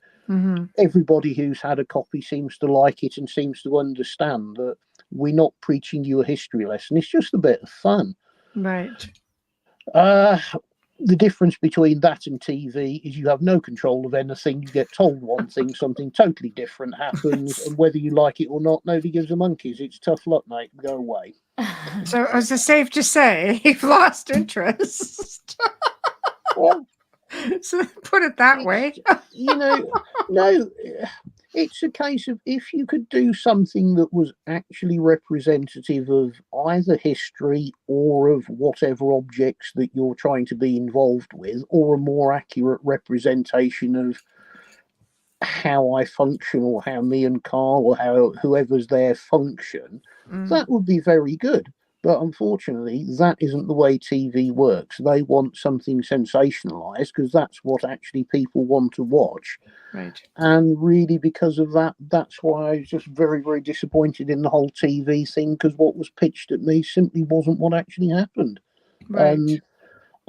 Everybody who's had a copy seems to like it and seems to understand that we're not preaching you a history lesson. It's just a bit of fun. Right. The difference between that and TV is you have no control of anything. You get told one thing, something totally different happens, and whether you like it or not, nobody gives a monkeys. It's tough luck, mate. Go away. So is it safe to say you've lost interest? Well, so put it that way. You know, no, it's a case of if you could do something that was actually representative of either history or of whatever objects that you're trying to be involved with, or a more accurate representation of how I function or how me and Carl or how whoever's there function, that would be very good. But unfortunately, that isn't the way TV works. They want something sensationalized because that's what actually people want to watch. Right. And really, because of that, that's why I was just very, very disappointed in the whole TV thing, because what was pitched at me simply wasn't what actually happened. Right.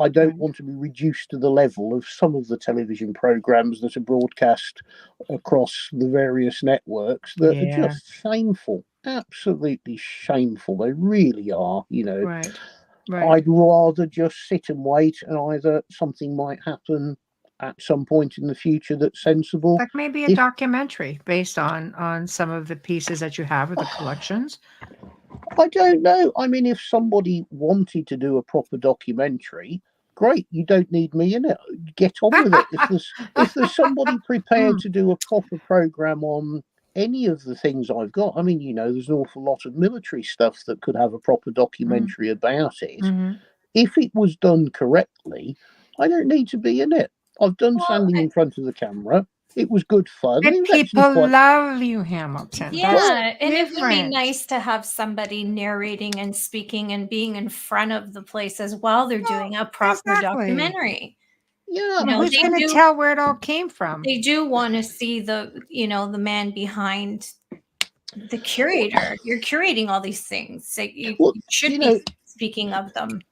I don't want to be reduced to the level of some of the television programs that are broadcast across the various networks that are just shameful, absolutely shameful. They really are, you know. Right. I'd rather just sit and wait, and either something might happen at some point in the future that's sensible. Like maybe a documentary based on some of the pieces that you have or the collections. I don't know. I mean, if somebody wanted to do a proper documentary, great. You don't need me in it. Get on with it. If there's somebody prepared to do a proper program on any of the things I've got, I mean, you know, there's an awful lot of military stuff that could have a proper documentary about it. If it was done correctly, I don't need to be in it. I've done standing in front of the camera. It was good fun. And people love you, Hamilton. Yeah, and it would be nice to have somebody narrating and speaking and being in front of the place as while they're doing a proper documentary. Yeah, who's going to tell where it all came from? They do want to see the man behind the curator. You're curating all these things. So you should be speaking of them.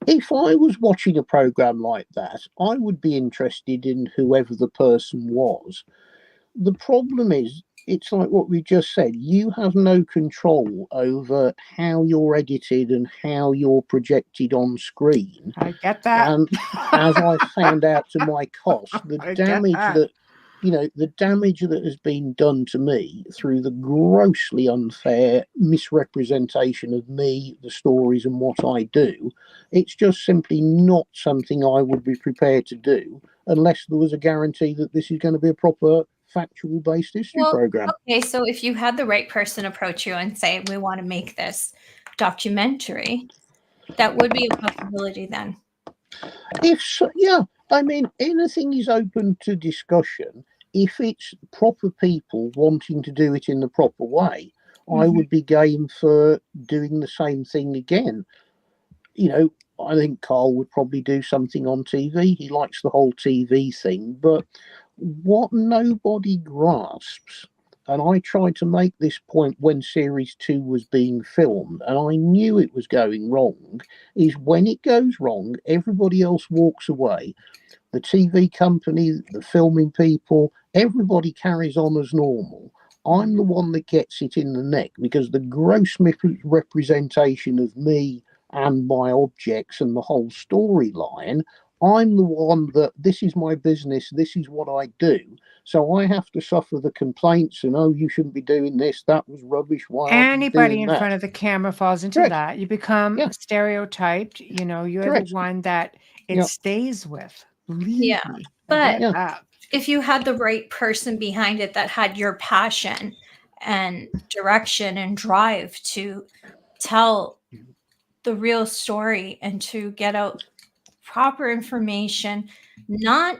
If I was watching a program like that, I would be interested in whoever the person was. The problem is, it's like what we just said. You have no control over how you're edited and how you're projected on screen. I get that. And as I found out to my cost, the damage that has been done to me through the grossly unfair misrepresentation of me, the stories, and what I do, it's just simply not something I would be prepared to do unless there was a guarantee that this is going to be a proper factual based history program. Okay, so if you had the right person approach you and say, we want to make this documentary, that would be a possibility then. Yeah, I mean, anything is open to discussion if it's proper people wanting to do it in the proper way. I would be game for doing the same thing again. You know, I think Carl would probably do something on TV. He likes the whole TV thing, but what nobody grasps, and I tried to make this point when Series 2 was being filmed, and I knew it was going wrong, is when it goes wrong, everybody else walks away. The TV company, the filming people, everybody carries on as normal. I'm the one that gets it in the neck because the gross representation of me and my objects and the whole storyline, I'm the one that this is my business, this is what I do. So I have to suffer the complaints and, oh, you shouldn't be doing this, that was rubbish, why aren't you Anybody doing in that? front of the camera falls into Correct. that. You become Yeah. stereotyped. You know, you're Correct. the one that it Yeah. stays with. Believe Yeah, me. but if if you had the right person behind it that had your passion and direction and drive to tell the real story and to get out proper information, not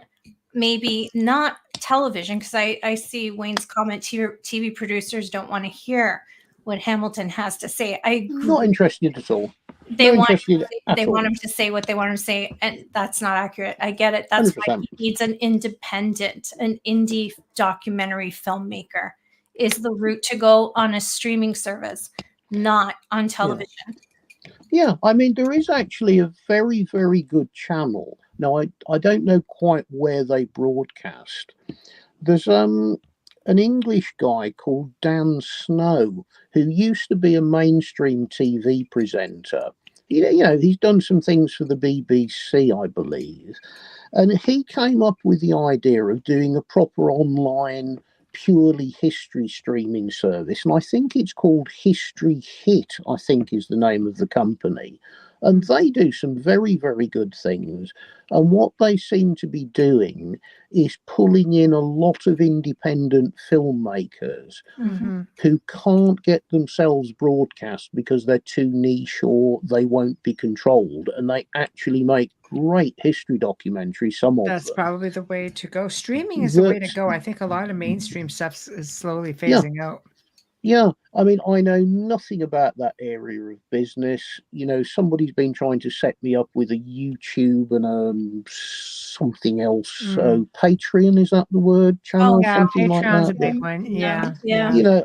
television, because I see Wayne's comment, TV producers don't want to hear what Hamilton has to say. I agree. Not interested at all. They want him to say what they want him to say, and that's not accurate. I get it. That's 100%. why he needs an indie documentary filmmaker is the route to go on a streaming service, not on television. Yeah, I mean, there is actually a very, very good channel. Now, I don't know quite where they broadcast. There's an English guy called Dan Snow who used to be a mainstream TV presenter. You know, he's done some things for the BBC, I believe. And he came up with the idea of doing a proper online purely history streaming service, and I think it's called History Hit, I think is the name of the company. And they do some very, very good things. And what they seem to be doing is pulling in a lot of independent filmmakers who can't get themselves broadcast because they're too niche or they won't be controlled. And they actually make great history documentaries, some of them. That's probably the way to go. Streaming is the way to go. I think a lot of mainstream stuff is slowly phasing out. Yeah, I mean, I know nothing about that area of business. You know, somebody's been trying to set me up with a YouTube and something else. So Patreon, is that the word? Channel, something like Patreon's that. a big one. Yeah. You know,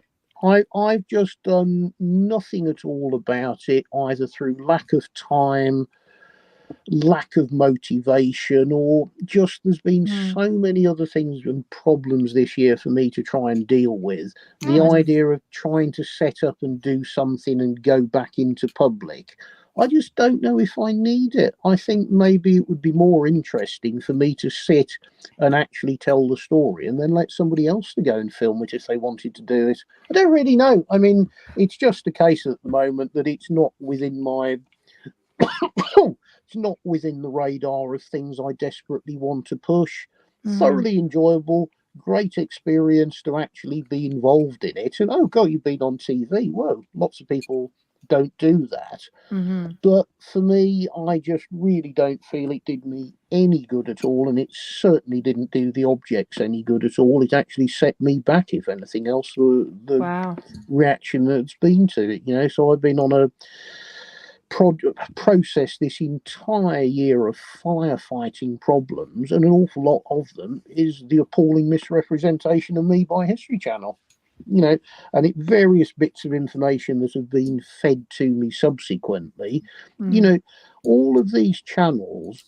I've just done nothing at all about it, either through lack of time, lack of motivation, or just there's been so many other things and problems this year for me to try and deal with. The idea of trying to set up and do something and go back into public, I just don't know if I need it. I think maybe it would be more interesting for me to sit and actually tell the story and then let somebody else to go and film it if they wanted to do it. I don't really know. I mean, it's just a case at the moment that it's not within my it's not within the radar of things I desperately want to push. Thoroughly enjoyable, great experience to actually be involved in it. And oh God, you've been on TV. Whoa, lots of people don't do that. But for me, I just really don't feel it did me any good at all, and it certainly didn't do the objects any good at all. It actually set me back, if anything else, the reaction that's been to it. You know, so I've been on a process this entire year of firefighting problems, and an awful lot of them is the appalling misrepresentation of me by History Channel. You know, and various bits of information that have been fed to me subsequently. You know, all of these channels,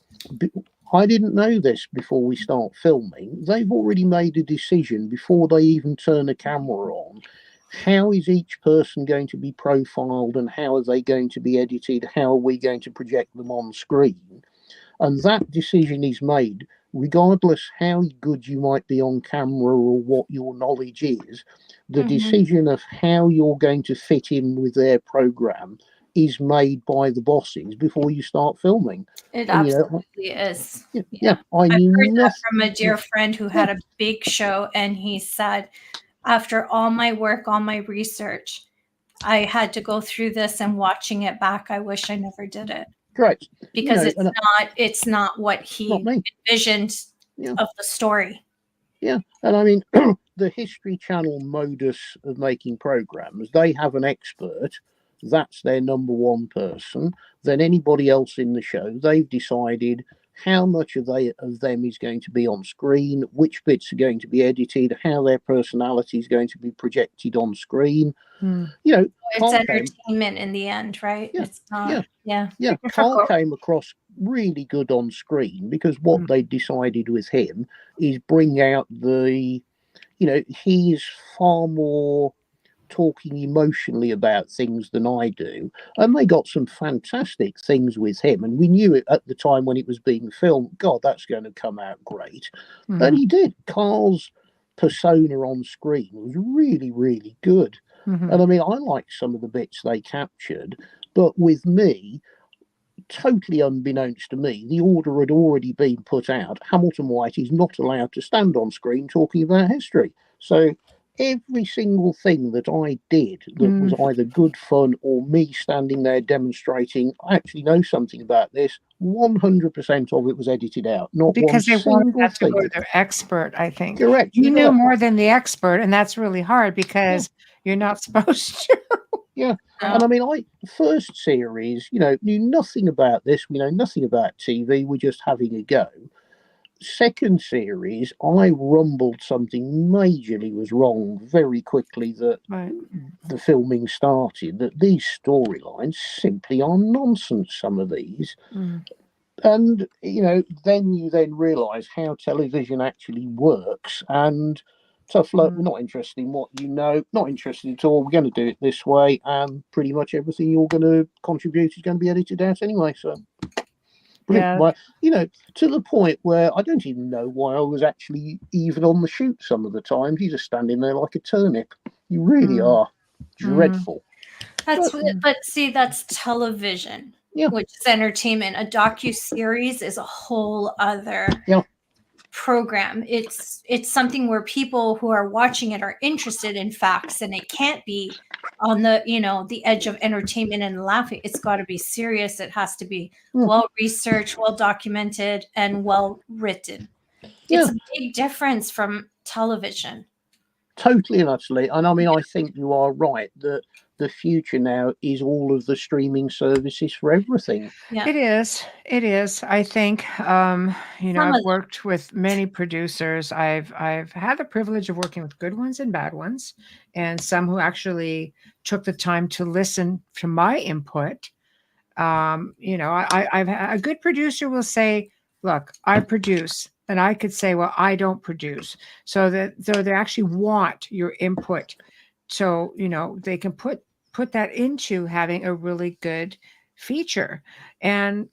I didn't know this before we start filming. They've already made a decision before they even turn a camera on. How is each person going to be profiled and how are they going to be edited? How are we going to project them on screen? And that decision is made regardless how good you might be on camera or what your knowledge is. The decision of how you're going to fit in with their program is made by the bosses before you start filming. It absolutely is. Yeah, I've heard that from a dear friend who had a big show, and he said, after all my work, all my research, I had to go through this, and watching it back, I wish I never did it. Correct. Because it's not what he envisioned of the story. Yeah, and I mean, the History Channel modus of making programs, they have an expert. That's their number one person. Then anybody else in the show, they've decided how much of them is going to be on screen, which bits are going to be edited, how their personality is going to be projected on screen. You know, it's entertainment in the end, right? Yeah, it's not. Yeah. Carl came across really good on screen because what they decided with him is bring out the, he's far more talking emotionally about things than I do, and they got some fantastic things with him, and we knew it at the time when it was being filmed. God, that's going to come out great. And he did. Carl's persona on screen was really, really good. And I mean, I liked some of the bits they captured, but with me, totally unbeknownst to me, the order had already been put out. Hamilton White is not allowed to stand on screen talking about history. So every single thing that I did that was either good fun or me standing there demonstrating, I actually know something about this, 100% of it was edited out. Not because one they wanted single that to thing. go to their expert, I think. Correct. You knew more than the expert, and that's really hard because you're not supposed to. Yeah. And I mean, first series, knew nothing about this. We know nothing about TV. We're just having a go. Second series, I rumbled something majorly was wrong very quickly that the filming started, that these storylines simply are nonsense, some of these. And, then you realise how television actually works, and tough luck, we're not interested in what not interested at all, we're going to do it this way, and pretty much everything you're going to contribute is going to be edited out anyway, so... Well, to the point where I don't even know why I was actually even on the shoot some of the times. You're just standing there like a turnip. You really are dreadful. But see, that's television, which is entertainment. A docu-series is a whole other program. It's something where people who are watching it are interested in facts, and it can't be on the the edge of entertainment and laughing. It's got to be serious. It has to be well researched, well documented, and well written. It's a big difference from television. Totally and utterly. And I mean, I think you are right that the future now is all of the streaming services for everything. It is. I think, I've worked with many producers. I've had the privilege of working with good ones and bad ones, and some who actually took the time to listen to my input. I've a good producer will say, look, I produce, and I could say, well, I don't produce. So they actually want your input. So, they can put that into having a really good feature. And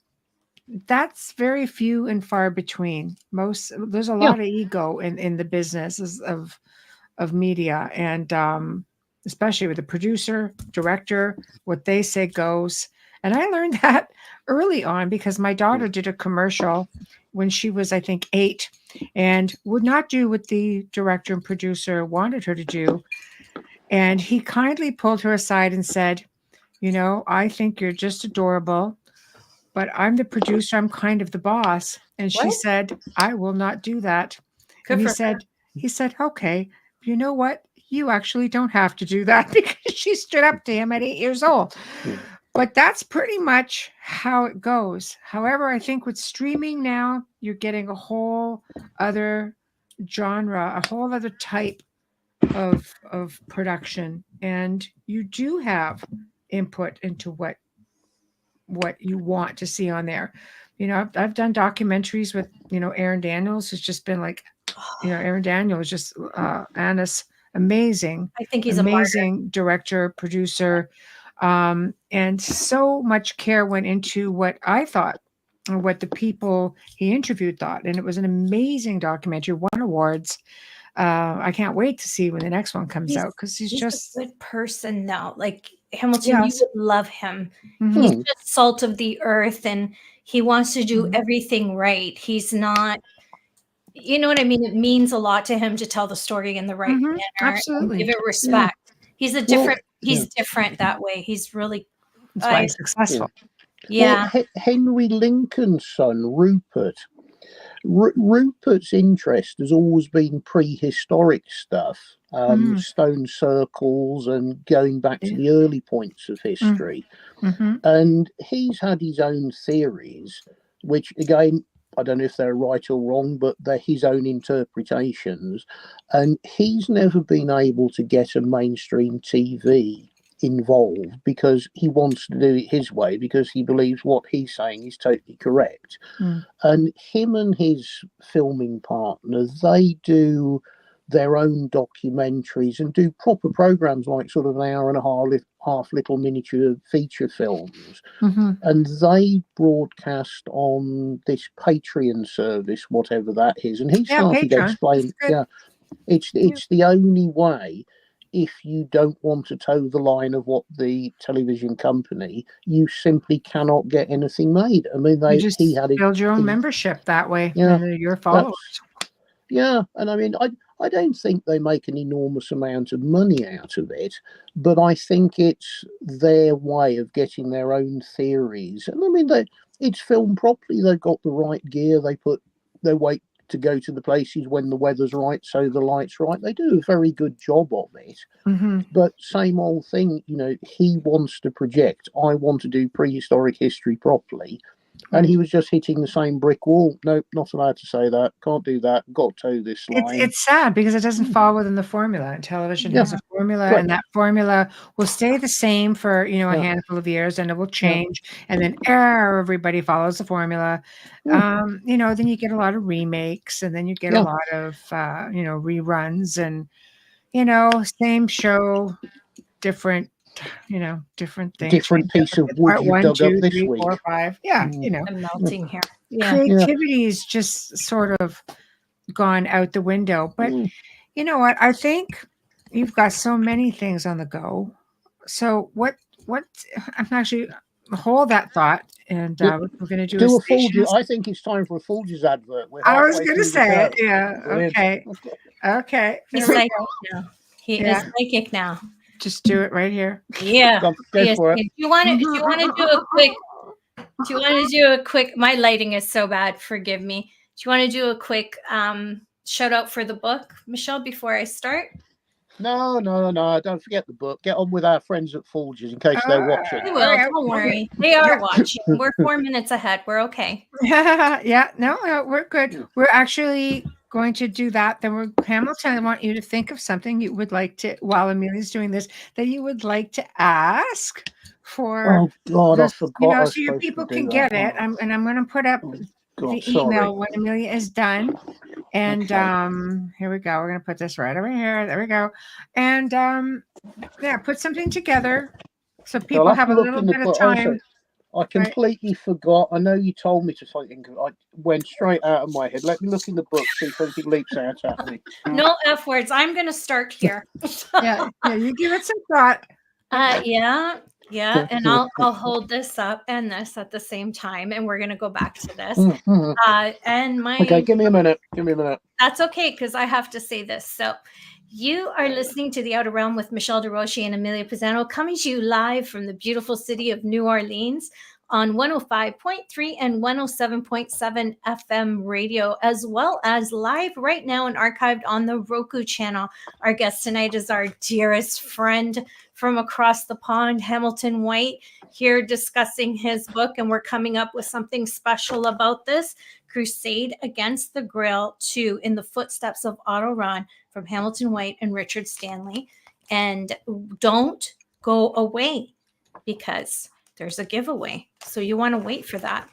that's very few and far between. There's a lot of ego in the business of media, and especially with the producer, director, what they say goes. And I learned that early on because my daughter did a commercial when she was, I think, 8, and would not do what the director and producer wanted her to do. And he kindly pulled her aside and said, I think you're just adorable, but I'm the producer. I'm kind of the boss. And she said, I will not do that. And he said, okay, you know what? You actually don't have to do that, because she stood up to him at 8 years old. But that's pretty much how it goes. However, I think with streaming now, you're getting a whole other genre, a whole other type of production, and you do have input into what you want to see on there. I've done documentaries with Aaron Daniels, who's just been like, Aaron Daniels just Anna's amazing. I think he's amazing director, producer, and so much care went into what I thought, or what the people he interviewed thought, and it was an amazing documentary. Won awards. I can't wait to see when the next one comes out, because he's just a good person now. Like Hamilton, you would love him. He's just salt of the earth, and he wants to do everything right. He's not, you know what I mean? It means a lot to him to tell the story in the right manner. Absolutely. And give it respect. He's different that way. He's really that's why he's successful. Yeah. Well, Henry Lincoln's son, Rupert. Rupert's interest has always been prehistoric stuff, stone circles, and going back to the early points of history. And he's had his own theories, which again, I don't know if they're right or wrong, but they're his own interpretations. And he's never been able to get a mainstream TV involved because he wants to do it his way, because he believes what he's saying is totally correct. And him and his filming partner, they do their own documentaries and do proper programs, like sort of an hour and a half little miniature feature films. And they broadcast on this Patreon service, whatever that is. And he started explaining, it's the only way, if you don't want to toe the line of what the television company, you simply cannot get anything made. I mean, he had build your own membership that way. Yeah, your followers. Yeah, and I mean, I don't think they make an enormous amount of money out of it, but I think it's their way of getting their own theories. And I mean, it's filmed properly. They've got the right gear. They wait to go to the places when the weather's right, so the light's right. They do a very good job of it. But same old thing, he wants to project. I want to do prehistoric history properly. And he was just hitting the same brick wall. Nope, not allowed to say that. Can't do that. Got to toe this line. It's sad because it doesn't fall within the formula. And television has a formula, and that formula will stay the same for a handful of years, and it will change. And then everybody follows the formula. Then you get a lot of remakes, and then you get a lot of reruns, and same show, different. Different things. Different piece of wood you dug up this week. 4, 5. Yeah, I'm melting here. Creativity is just sort of gone out the window. But you know what? I think you've got so many things on the go. So what? I'm actually hold that thought, and we're going to do a Folgers. I think it's time for a Folgers advert. I was going to say it. Yeah. Okay. He's psychic now. He is psychic now. Just do it right here. Yeah. Go for it. If you want to do a quick, my lighting is so bad. Forgive me. Do you want to do a quick shout out for the book, Michelle, before I start? No. Don't forget the book. Get on with our friends at Folgers in case they're watching. They will. Don't worry. They are watching. We're 4 minutes ahead. We're okay. No, we're good. We're actually going to do that. Then Hamilton, I want you to think of something you would like to, while Amelia's doing this, that you would like to ask for. Oh God, I forgot. So your people can get it. I'm going to put up the email when Amelia is done. And here we go. We're going to put this right over here. There we go. And put something together so people have a little bit of time. I completely forgot. I know you told me to think. I went straight out of my head. Let me look in the book, see if anything leaps out at me. No F words. I'm going to start here. Yeah, you give it some thought. Yeah. And I'll hold this up and this at the same time, and we're going to go back to this. Okay, give me a minute. That's okay, because I have to say this. So you are listening to The Outer Realm with Michelle DeRoche and Amelia Pisano, coming to you live from the beautiful city of New Orleans on 105.3 and 107.7 FM radio, as well as live right now and archived on the Roku channel. Our guest tonight is our dearest friend from across the pond, Hamilton White, here discussing his book, and we're coming up with something special about this, Crusade Against the Grail 2, in the footsteps of Otto Rahn, from Hamilton White and Richard Stanley. And don't go away, because there's a giveaway. So you want to wait for that.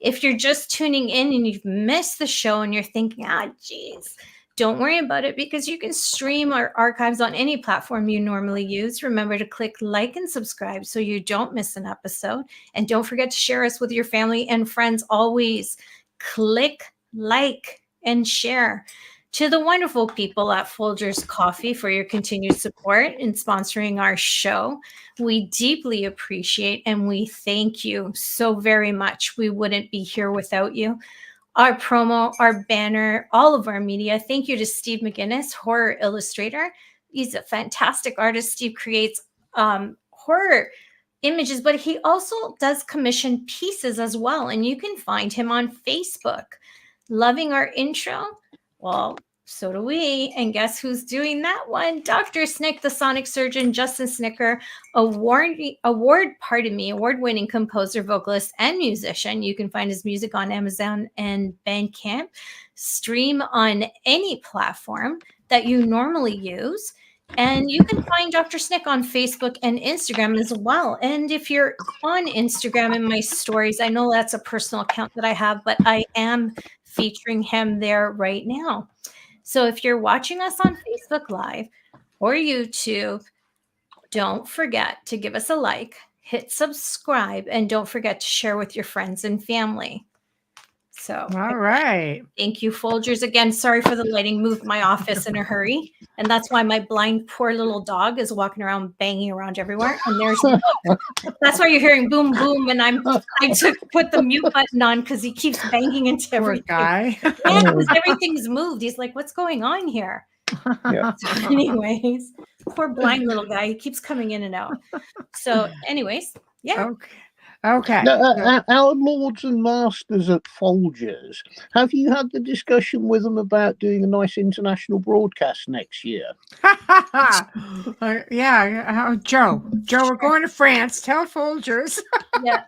If you're just tuning in and you've missed the show and you're thinking, geez, don't worry about it, because you can stream our archives on any platform you normally use. Remember to click like and subscribe so you don't miss an episode. And don't forget to share us with your family and friends. Always click like and share. To the wonderful people at Folgers Coffee for your continued support in sponsoring our show. We deeply appreciate and we thank you so very much. We wouldn't be here without you. Our promo, our banner, all of our media. Thank you to Steve McGinnis, horror illustrator. He's a fantastic artist. Steve creates horror images, but he also does commission pieces as well. And you can find him on Facebook. Loving our intro? Well, so do we. And guess who's doing that one? Dr. Snick, the sonic surgeon, Justin Snicker, award-winning composer, vocalist, and musician. You can find his music on Amazon and Bandcamp. Stream on any platform that you normally use. And you can find Dr. Snick on Facebook and Instagram as well. And if you're on Instagram in my stories, I know that's a personal account that I have, but I am featuring him there right now. So if you're watching us on Facebook Live or YouTube, don't forget to give us a like, hit subscribe, and don't forget to share with your friends and family. So, all right. Thank you, Folgers. Again, sorry for the lighting. Moved my office in a hurry. And that's why my blind, poor little dog is walking around, banging around everywhere. And there's that's why you're hearing boom, boom. And I took put the mute button on because he keeps banging into everything. Poor guy. Yeah, because everything's moved. He's like, what's going on here? Yeah. So anyways, poor blind little guy. He keeps coming in and out. So anyways, yeah. Okay. Now, our lords and masters at Folgers, have you had the discussion with them about doing a nice international broadcast next year? Yeah. Joe, we're going to France. Tell Folgers. Yeah.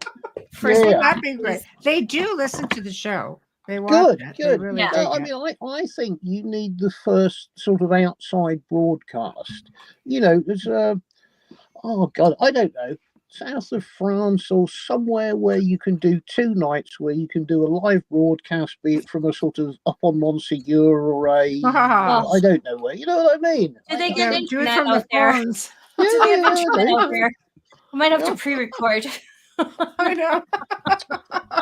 That'd be great. They do listen to the show. They watch it. Good. Really I mean, I think you need the first sort of outside broadcast. You know, there's oh God, I don't know, south of France or somewhere where you can do 2 nights where you can do a live broadcast, be it from a sort of up on Monseigneur or a I don't know where. You know what I mean? Do they get internet from out the there? phones? Do they have internet out there? I might have to pre-record. I know.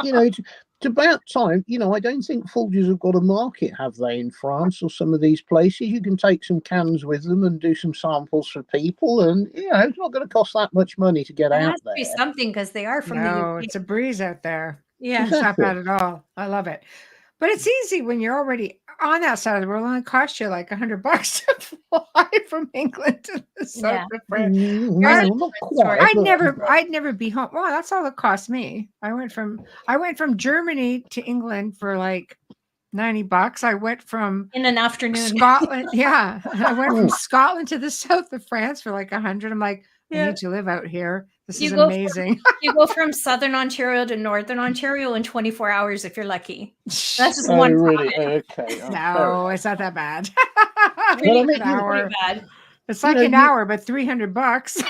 You know, it's about time. You know, I don't think Folgers have got a market, have they, in France or some of these places? You can take some cans with them and do some samples for people, and you know, it's not going to cost that much money to get out there. It has to be something because they are from the UK. It's a breeze out there. Yeah, It's not bad at all. I love it. But it's easy when you're already on that side of the world. It only costs you like $100 to fly from England to the south of France. Not quite, I'd never be home. Well, that's all it cost me. I went from Germany to England for like $90. I went from in an afternoon. Scotland. Yeah. I went from Scotland to the south of France for like 100. I'm like, I need to live out here. This is amazing. You go from southern Ontario to northern Ontario in 24 hours if you're lucky. That's just Oh, one really? time. Okay. No, it's not that bad. Pretty hour. bad. It's like an hour, but $300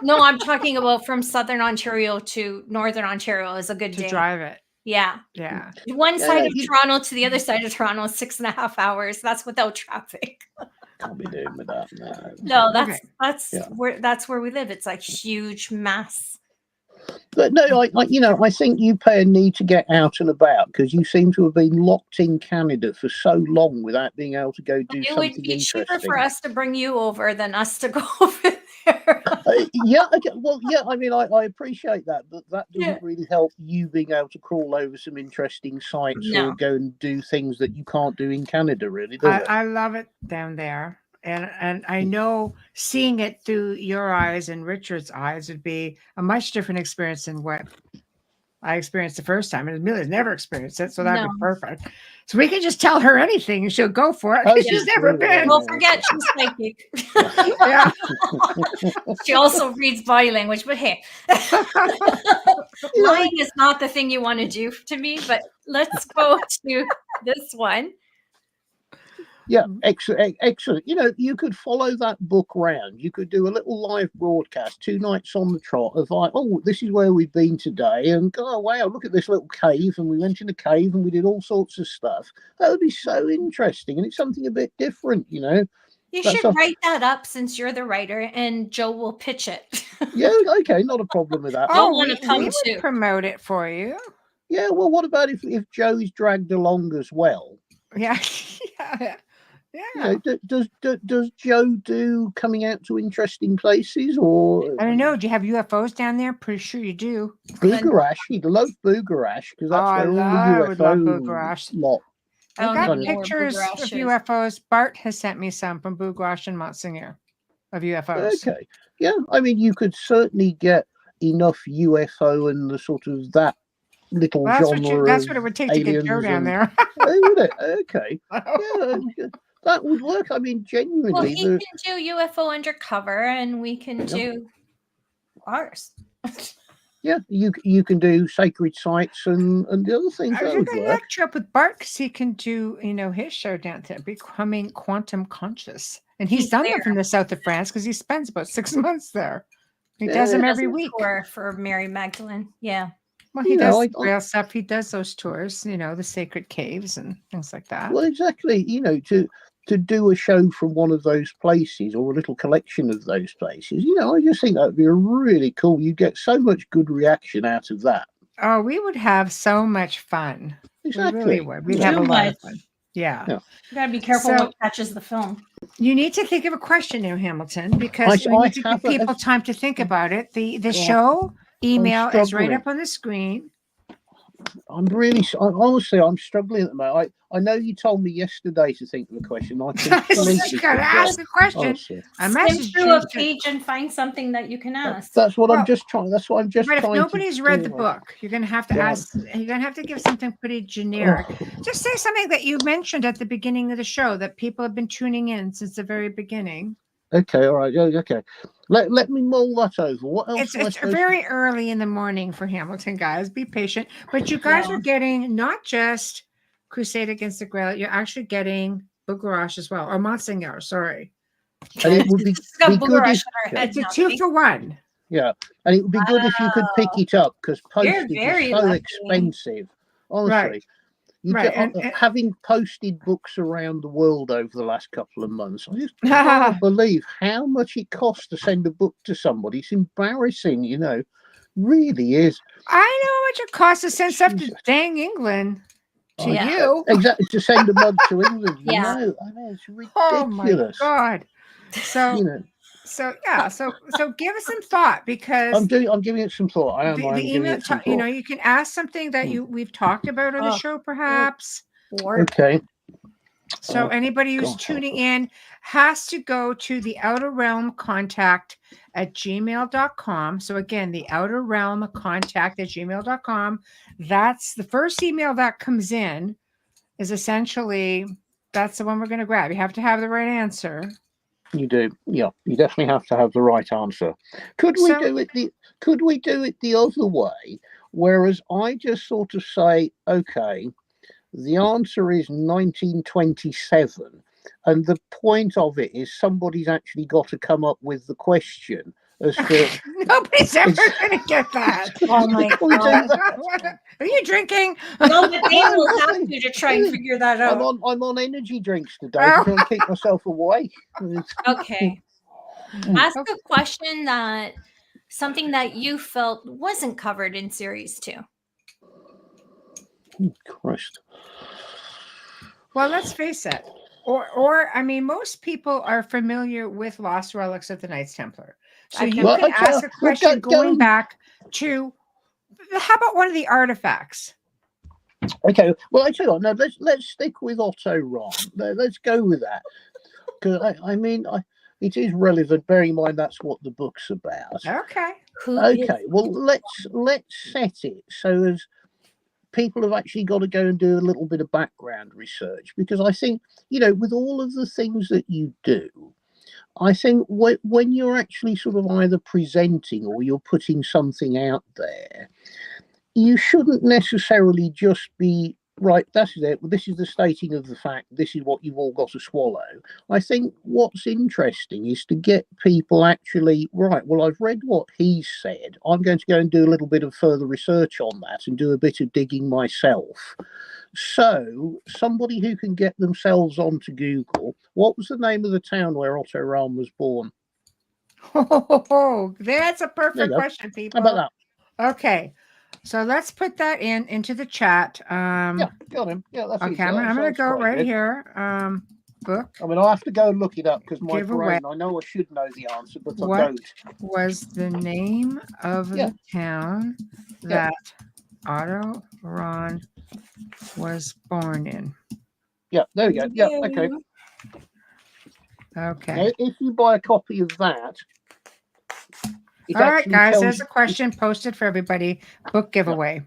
No, I'm talking about from southern Ontario to northern Ontario is a good day. to drive it. Yeah. Yeah. One side of Toronto to the other side of Toronto is 6.5 hours. That's without traffic. Can't be doing with that. No, that's where we live. It's like huge mass. But no, I think you pay a need to get out and about because you seem to have been locked in Canada for so long without being able to go do something interesting. It would be cheaper for us to bring you over than us to go over there. Yeah, okay. Well, yeah, I mean, I appreciate that, but that doesn't really help you being able to crawl over some interesting sites or go and do things that you can't do in Canada, really, does it? I love it down there. And I know seeing it through your eyes and Richard's eyes would be a much different experience than what I experienced the first time. And Amelia's never experienced it, so that'd be perfect. So we can just tell her anything and she'll go for it. She's never been. Don't forget, she's psychic. Yeah. She also reads body language, but hey. Lying is not the thing you want to do to me, but let's go to this one. Yeah, excellent. You know, you could follow that book round. You could do a little live broadcast, 2 nights on the trot of like, oh, this is where we've been today, and oh wow, look at this little cave, and we went in a cave and we did all sorts of stuff. That would be so interesting, and it's something a bit different, you know. You should write that up since you're the writer, and Joe will pitch it. Yeah, okay, not a problem with that. We would promote it for you. Yeah, well, what about if Joe is dragged along as well? Yeah, yeah. You know, does Joe do coming out to interesting places, or I don't know? Do you have UFOs down there? Pretty sure you do. Boogarash, he'd love Boogarash because that's where all the UFO lot. I've got pictures of UFOs. Bart has sent me some from Boogarash and Monseigneur of UFOs. Okay, yeah. I mean, you could certainly get enough UFO and the sort of that little Well, genre that's of what it would take to get Joe aliens down and there. oh, would it? Okay, yeah, that would work. I mean, Well, genuinely, he can do UFO undercover, and we can do ours. yeah, you can do sacred sites and the other things I that think would I work. match you up with Bart because he can do, his show down there, becoming quantum conscious. And he's done them from the south of France because he spends about 6 months there. He does them every week. Tour for Mary Magdalene. Yeah. Well, he does Grail stuff. He does those tours, the sacred caves and things like that. Well, exactly. To do a show from one of those places or a little collection of those places, I just think that would be really cool. You'd get so much good reaction out of that. Oh, we would have so much fun. Exactly. We really would. We'd have a lot of fun. Yeah. You got to be careful what catches the film. You need to think of a question now, Hamilton, because we need to give people time to think about it. The show email is right up on the screen. Honestly, I'm struggling at the moment. I know you told me yesterday to think of a question. I completely ask a question. Skim through a page and find something that you can ask. That's what I'm just trying. That's what I'm just trying. But if nobody's read the book, you're going to have to ask. You're going to have to give something pretty generic. Just say something that you mentioned at the beginning of the show that people have been tuning in since the very beginning. Okay, all right. Okay. Let me mull that over. What else? It's very early in the morning for Hamilton, guys. Be patient. But you guys are getting not just Crusade Against the Grail, you're actually getting Bugarash as well. Or Monsignor, sorry. And it would be good if, it's a 2-for-1. Yeah. And it would be good if you could pick it up because postage is so expensive. Honestly. Right. Having posted books around the world over the last couple of months, I just can't believe how much it costs to send a book to somebody. It's embarrassing, really is. I know how much it costs to send stuff to dang England to you. Exactly, to send a mug to England. I mean, it's ridiculous. Oh my God. So give us some thought because I'm giving it some thought. I am. The email, you can ask something that we've talked about on the show, perhaps. Okay. So anybody who's tuning in has to go to the Outer Realm contact at gmail.com. So again, the Outer Realm contact at gmail.com. That's the first email that comes in. Is essentially that's the one we're going to grab. You have to have the right answer. You do, yeah. You definitely have to have the right answer. Could we do it the other way? Whereas I just sort of say, okay, the answer is 1927, and the point of it is somebody's actually got to come up with the question as to nobody's ever going to get that. Oh my God! Are you drinking? No, but they will have to try and figure that out. I'm on energy drinks today to try and keep myself awake. Okay. Ask a question something that you felt wasn't covered in series 2. Christ. Well, let's face it. Or I mean, most people are familiar with Lost Relics of the Knights Templar. So you can ask a question going back to, how about one of the artifacts? Okay, well, I tell you what, no, let's stick with Otto Ron. Let's go with that. Because, I mean, it is relevant, bearing in mind that's what the book's about. Okay. Okay, well, let's set it so as people have actually got to go and do a little bit of background research. Because I think, with all of the things that you do, I think when you're actually sort of either presenting or you're putting something out there, you shouldn't necessarily just be, right, that's it, this is the stating of the fact, this is what you've all got to swallow. I think what's interesting is to get people actually, right, well, I've read what he said. I'm going to go and do a little bit of further research on that and do a bit of digging myself. So somebody who can get themselves onto Google, what was the name of the town where Otto Ron was born? Oh, that's a perfect question, people. How about that? Okay. So let's put that into the chat. Yeah, got him. Yeah, that's okay. I'm going to go right here. Book. I mean, I'll have to go and look it up because my brain, I know I should know the answer, but I don't. What was the name of the town that Otto Ron was born in? Yeah, there we go. Yeah, okay. Okay. Now, if you buy a copy of that, It All right, actually guys, tells there's you- a question posted for everybody. Book giveaway.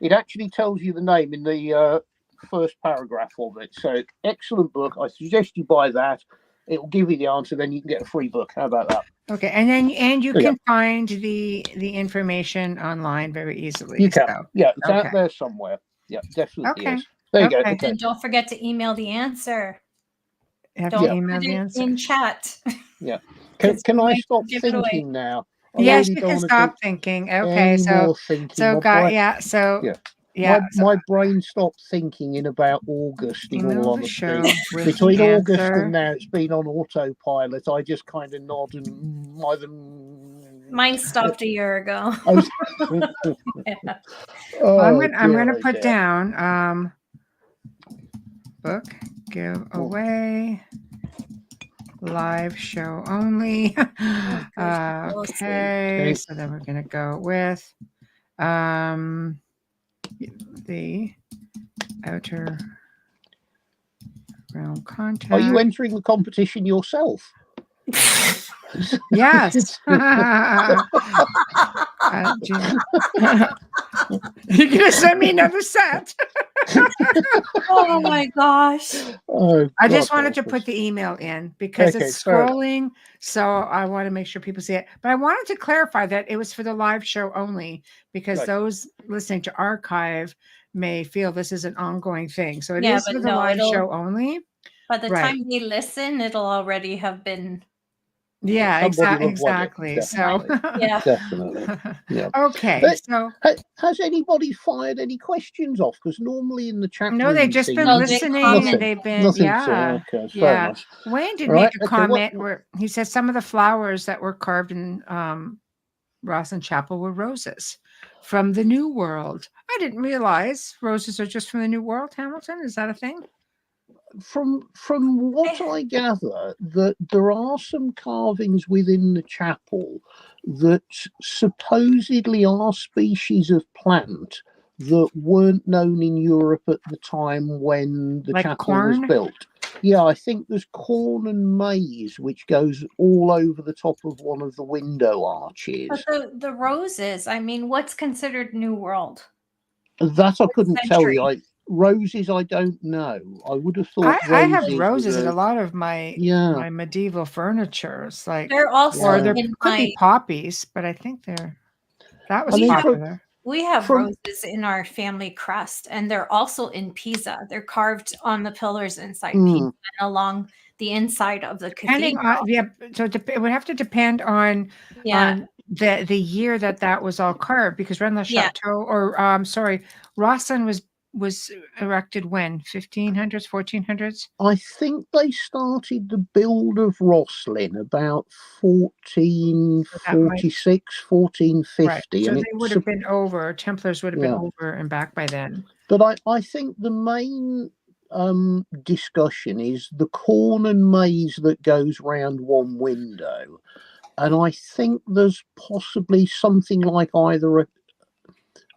It actually tells you the name in the first paragraph of it. So excellent book. I suggest you buy that. It will give you the answer. Then you can get a free book. How about that? Okay, and you Yeah. can find the information online very easily. You can. So. Yeah, it's Okay. out there somewhere. Yeah, definitely Okay. is. There you go. Okay. Okay. And don't forget to email the answer. Have Don't to email put the it answer. in chat. Yeah. Because Can we I might stop give it away. thinking now? I Yes, really you don't can want to stop do thinking. Okay, any so more thinking. so My got brain- yeah, so Yeah. yeah. my brain stopped thinking in about August, in Email all the honesty. show with Between the August answer. and now, it's been on autopilot. I just kind of nod and either. Mine stopped a year ago. I was- Yeah. Well, I'm Oh, gonna dear, put dear. down book giveaway live show only. Okay, so then we're gonna go with the Outer Realm contact. Are you entering the competition yourself? Yes. You're gonna send me another set. Oh my gosh. Oh, I just God wanted to help put us. the email in because Okay, it's fair enough. scrolling, so I want to make sure people see it. But I wanted to clarify that it was for the live show only because Right. those listening to archive may feel this is an ongoing thing. So it Yeah, is but for the no, live it'll- show only. By the Right. time they listen, it'll already have been. Yeah, Somebody will want it, exactly. So definitely. Yeah. Definitely. Yeah. Okay, so Has anybody fired any questions off? Because normally in the chat no, room, they've it just been No, seems- they listening comment. and they've been Nothing. yeah. Okay, fair Yeah. enough. Wayne did All make right, a okay, comment where he said some of the flowers that were carved in Rosslyn Chapel were roses from the New World. I didn't realize roses are just from the New World, Hamilton. Is that a thing? From what I gather, that there are some carvings within the chapel that supposedly are species of plant that weren't known in Europe at the time when the Like chapel corn? was built. Yeah, I think there's corn and maize, which goes all over the top of one of the window arches. But the roses, I mean, what's considered New World? That I couldn't tell you. century? Roses, I don't know. I would have thought I have roses roses was in a lot of my Yeah. my medieval furniture. It's like They're also or there in could my. be poppies, but I think that was I mean, popular. We have from- roses in our family crest, and they're also in Pisa. They're carved on the pillars inside Mm. Pisa and along the inside of the Depending cathedral. on yeah, so it would have to depend on Yeah, the year that was all carved because Rennes Yeah. Chateau or Rosslyn was erected when 1500s 1400s. I think they started the build of Rosslyn about 1446, 1450. Right. So and they would have been over. Templars would have Yeah. been over and back by then. But I think the main discussion is the corn and maize that goes round one window. And I think there's possibly something like either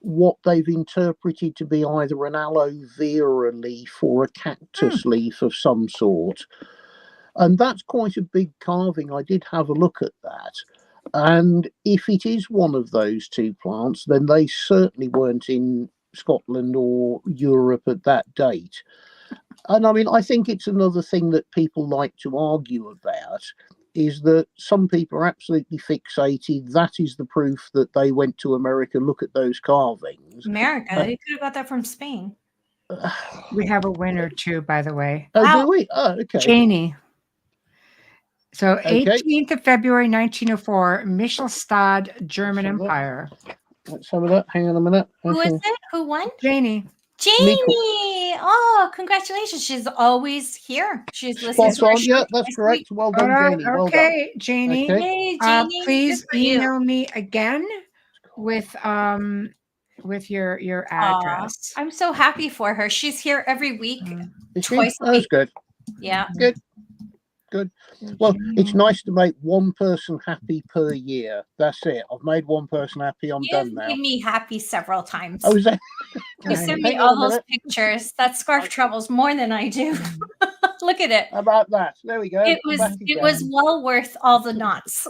what they've interpreted to be either an aloe vera leaf or a cactus leaf of some sort. And that's quite a big carving. I did have a look at that. And if it is one of those two plants, then they certainly weren't in Scotland or Europe at that date. And I mean, I think it's another thing that people like to argue about is that some people are absolutely fixated. That is the proof that they went to America. Look at those carvings. America. You could have got that from Spain. We have a winner too, by the way. Oh, Wow. do we? Oh, okay. Janie. So Okay. 18th of February 1904, Michelstadt, German Let's have a look. Empire. Let's have a look. Hang on a minute. Who is it? Who won? Janie. Jamie. Oh, congratulations. She's always here. She's listening Spot to our on. Yeah, show that's twice a correct. week. Well All done, right, Janie. Well done. okay, Janie. Okay. Hey, Jamie. Please good for you. email me again with your address. I'm so happy for her. She's here every week. Is she? Twice a That's week. good. Yeah. Good. Well, it's nice to make one person happy per year. That's it. I've made one person happy. I'm You've done now. made me happy several times. Oh, is that? You send me Hang on a all those minute. pictures. That scarf travels more than I do. Look at it. How about that? There we go. It Back was again. well worth all the knots.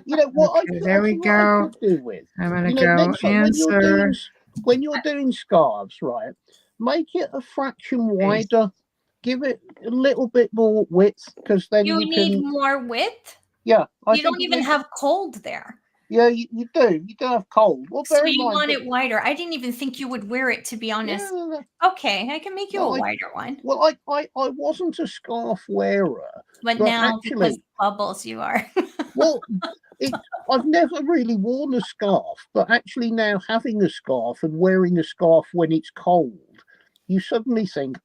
You know what? Okay, there we What I go. could do with. I'm gonna You know, go next time answer. when you're doing scarves, right? Make it a fraction wider. Give it a little bit more width, because then You you need can. more width? Yeah, You don't even have cold there. Yeah, you do. You do have cold. Well, So bear in you mind want that, it wider. I didn't even think you would wear it, to be honest. yeah, Okay, I can make you no, a wider one. well, I wasn't a scarf wearer, But but now, because actually, bubbles, you are. well, I've never really worn a scarf, but actually now having a scarf and wearing a scarf when it's cold, you suddenly think,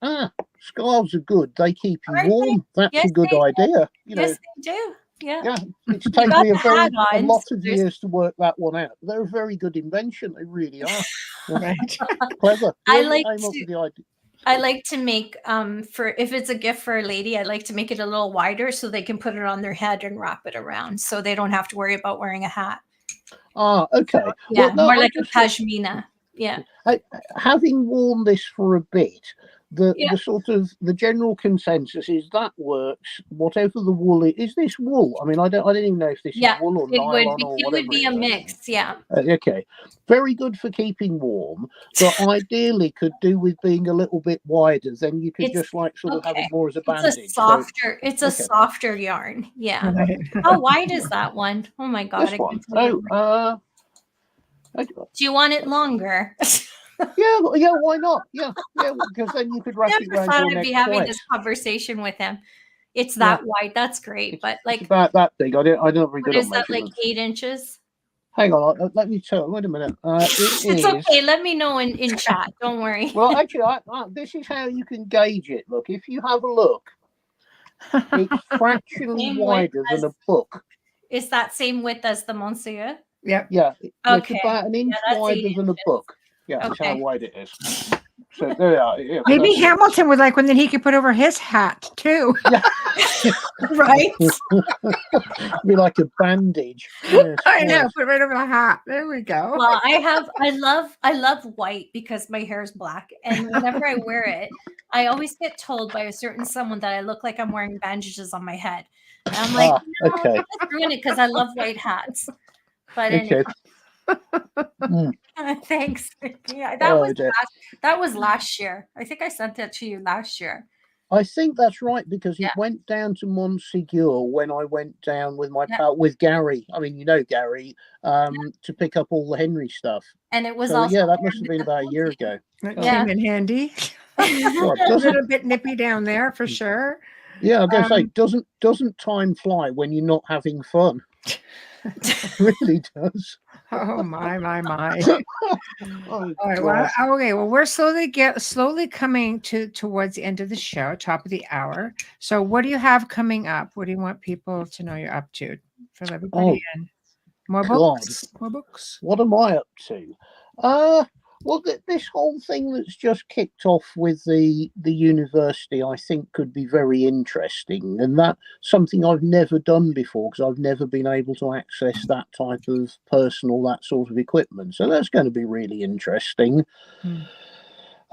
scarves are good. They keep you Aren't they? warm. That's Yes, a good they do. idea. Yes, they do. Yeah. Yeah, it's You taken got me a the hat a on, lot so of there's years to work that one out. They're a very good invention. They really are. Right. Clever. I Whoever like came up with the idea. I like to make for if it's a gift for a lady, I like to make it a little wider so they can put it on their head and wrap it around, so they don't have to worry about wearing a hat. Okay. So, yeah, Well, no, more like a pashmina. Yeah. Having worn this for a bit, the Yeah. sort of the general consensus is that works. Whatever the wool is this wool? I mean, I don't even know if this is wool or nylon or whatever. It would be a mix. Yeah. Okay, very good for keeping warm, but ideally could do with being a little bit wider. Then you could just like sort of have it more as a bandage. It's a softer yarn. Yeah. Right. How wide is that one? Oh my god! This one. Do you want it longer? Yeah, why not? Yeah, because then you could wrap it around your neck. I'd be having this conversation with him. It's that wide. That's great, but like it's about that big. I don't very good what on is that? Like measurements. 8 inches? Hang on, let me tell. Wait a minute. It's okay. Let me know in chat. Don't worry. Well, actually, this is how you can gauge it. Look, if you have a look, it's fractionally wider than a book. Is that same width as the Monsieur? Yep. Yeah. Okay. It's about an inch wider than a book. Yeah, that's how wide it is. So there we are. Yeah, maybe Hamilton would like one that he could put over his hat too. Yeah. Right? Be like a bandage. Yes, I know, put it right over the hat. There we go. Well, I love white because my hair is black, and whenever I wear it, I always get told by a certain someone that I look like I'm wearing bandages on my head. And I'm like, okay. I'm just doing it because I love white hats. But okay. anyway. Thanks. Yeah, that was last year. I think I sent that to you last year. I think that's right, because it went down to Montségur when I went down with my pal, with Gary. I mean, you know Gary, to pick up all the Henry stuff. And it was that must have been about a year ago. That came in handy. God, a little bit nippy down there for sure. Yeah, I'm going to say, doesn't time fly when you're not having fun? It really does. Oh my. All right, well, we're slowly coming towards the end of the show, top of the hour. So what do you have coming up? What do you want people to know you're up to? For everybody in. More books. What am I up to? Well, this whole thing that's just kicked off with the university, I think, could be very interesting, and that's something I've never done before, because I've never been able to access that type of that sort of equipment. So that's going to be really interesting.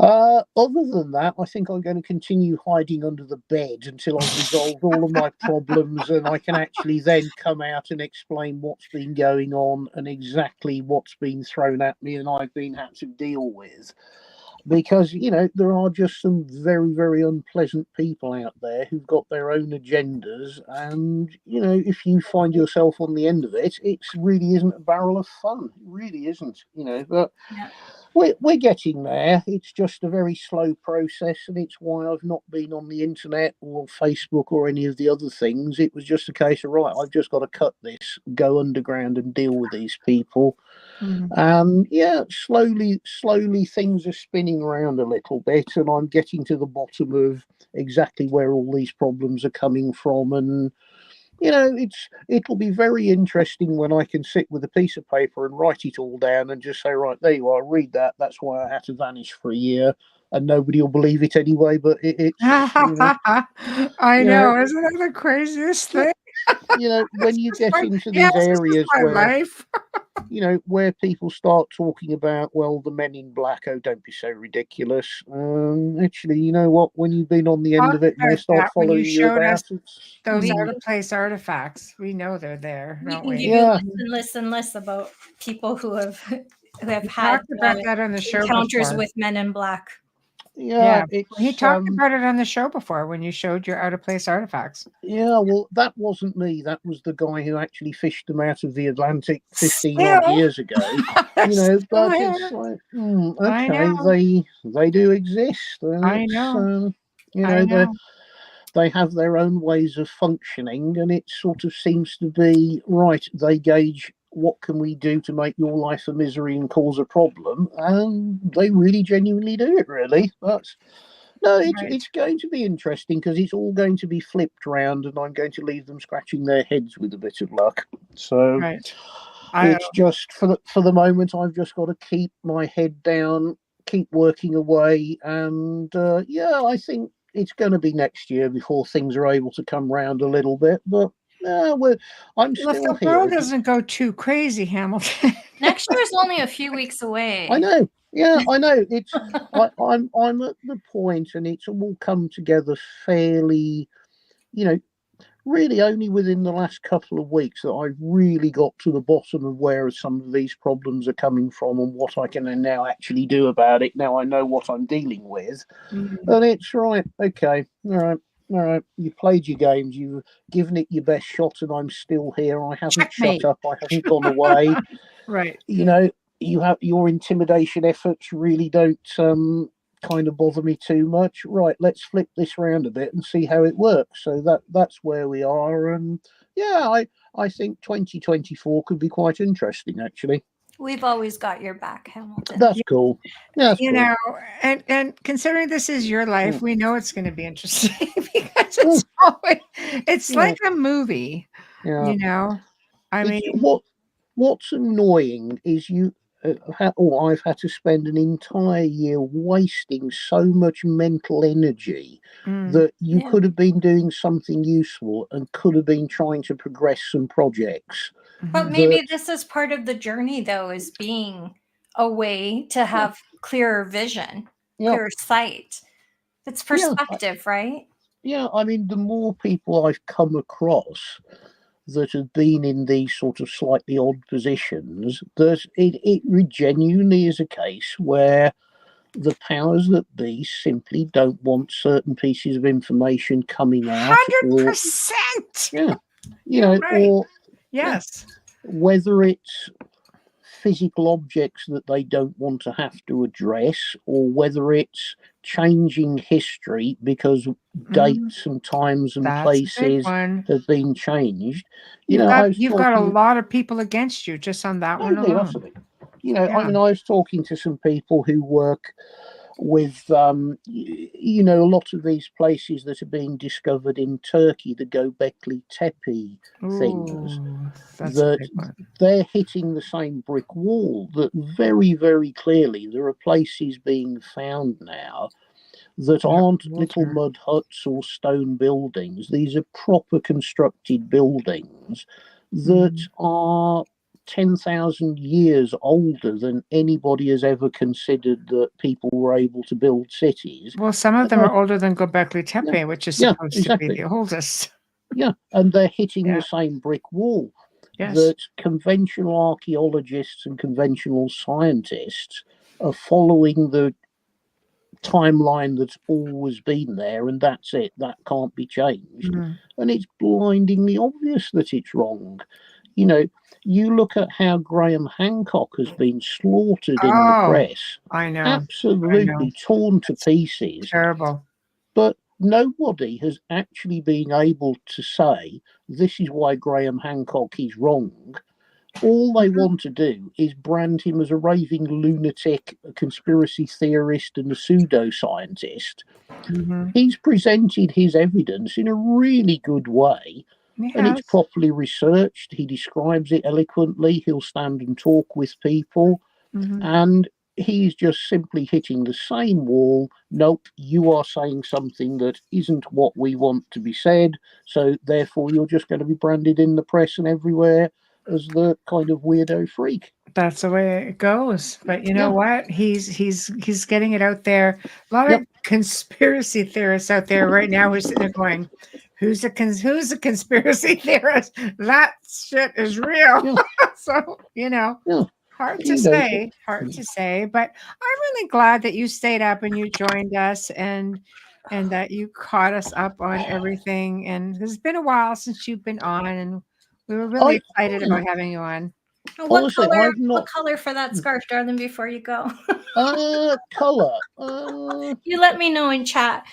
Other than that, I think I'm going to continue hiding under the bed until I've resolved all of my problems, and I can actually then come out and explain what's been going on and exactly what's been thrown at me and I've had to deal with. Because, there are just some very, very unpleasant people out there who've got their own agendas. And, if you find yourself on the end of it, it really isn't a barrel of fun. It really isn't, but we're getting there. It's just a very slow process. And it's why I've not been on the internet or Facebook or any of the other things. It was just a case of, right, I've just got to cut this, go underground and deal with these people. Slowly things are spinning around a little bit, and I'm getting to the bottom of exactly where all these problems are coming from. And it'll be very interesting when I can sit with a piece of paper and write it all down and just say, right, there you are, read that. That's why I had to vanish for a year, and nobody will believe it anyway. But it's I know, isn't that the craziest thing? when you get into these areas where, where people start talking about, well, the men in black, oh, don't be so ridiculous. Actually, you know what? When you've been on the end of it and they start following you about, those out-of-place artifacts, we know they're there, don't we? We can give you lists and lists about people who have had about that on the show encounters with men in black. Yeah, he talked about it on the show before when you showed your out-of-place artifacts. Yeah, well, that wasn't me. That was the guy who actually fished them out of the Atlantic 15 odd years ago. But it's like, okay, they do exist. And I know. They have their own ways of functioning, and it sort of seems to be, right, they gauge what can we do to make your life a misery and cause a problem, and they really genuinely do it, really. But no, it's going to be interesting because it's all going to be flipped round, and I'm going to leave them scratching their heads with a bit of luck. So it's just, for the moment, I've just got to keep my head down, keep working away, and I think it's going to be next year before things are able to come round a little bit, but I'm still here. If the world doesn't go too crazy, Hamilton. Next year is only a few weeks away. I know. Yeah, I know. It's I'm at the point, and it's all come together fairly, really only within the last couple of weeks that I've really got to the bottom of where some of these problems are coming from and what I can now actually do about it. Now I know what I'm dealing with, and it's right. Okay, all right. You played your games. You've given it your best shot, and I'm still here. I haven't shut up. I haven't gone away. Right. You have your intimidation efforts really don't kind of bother me too much. Right, let's flip this around a bit and see how it works. So that's where we are, and I think 2024 could be quite interesting, actually. We've always got your back, Hamilton. That's cool. Yeah, know, and considering this is your life, we know it's going to be interesting because it's like a movie. I mean, what's annoying is I've had to spend an entire year wasting so much mental energy that you could have been doing something useful and could have been trying to progress some projects. But maybe this is part of the journey, though, is being a way to have clearer vision, clearer sight. It's perspective, right? Yeah, I mean, the more people I've come across that have been in these sort of slightly odd positions, that it genuinely is a case where the powers that be simply don't want certain pieces of information coming out. 100%! Or yes, whether it's physical objects that they don't want to have to address, or whether it's changing history because dates and times and places have been changed. You've got a lot of people against you just on that one alone. Absolutely. I mean, I was talking to some people who work with, a lot of these places that are being discovered in Turkey, the Göbekli Tepe things, that they're hitting the same brick wall, that very, very clearly there are places being found now that aren't little mud huts or stone buildings. These are proper constructed buildings that are 10,000 years older than anybody has ever considered that people were able to build cities. Well, some of them are older than Göbekli Tepe, which is supposed to be the oldest. Yeah, and they're hitting the same brick wall that conventional archaeologists and conventional scientists are following the timeline that's always been there, and that's it. That can't be changed. And it's blindingly obvious that it's wrong. You look at how Graham Hancock has been slaughtered in the press. I know. Absolutely torn to pieces. Terrible. But nobody has actually been able to say this is why Graham Hancock is wrong. All they want to do is brand him as a raving lunatic, a conspiracy theorist, and a pseudoscientist. He's presented his evidence in a really good way. And it's properly researched. He describes it eloquently. He'll stand and talk with people. And he's just simply hitting the same wall. Nope, you are saying something that isn't what we want to be said, so therefore you're just going to be branded in the press and everywhere as the kind of weirdo freak. That's the way it goes. But you know what? He's getting it out there. A lot of conspiracy theorists out there right now who's sitting there going, who's a conspiracy theorist? That shit is real. So, hard to say, but I'm really glad that you stayed up and you joined us and that you caught us up on everything. And it's been a while since you've been on, and we were really excited about having you on. What color for that scarf, darling, before you go? Color. You let me know in chat.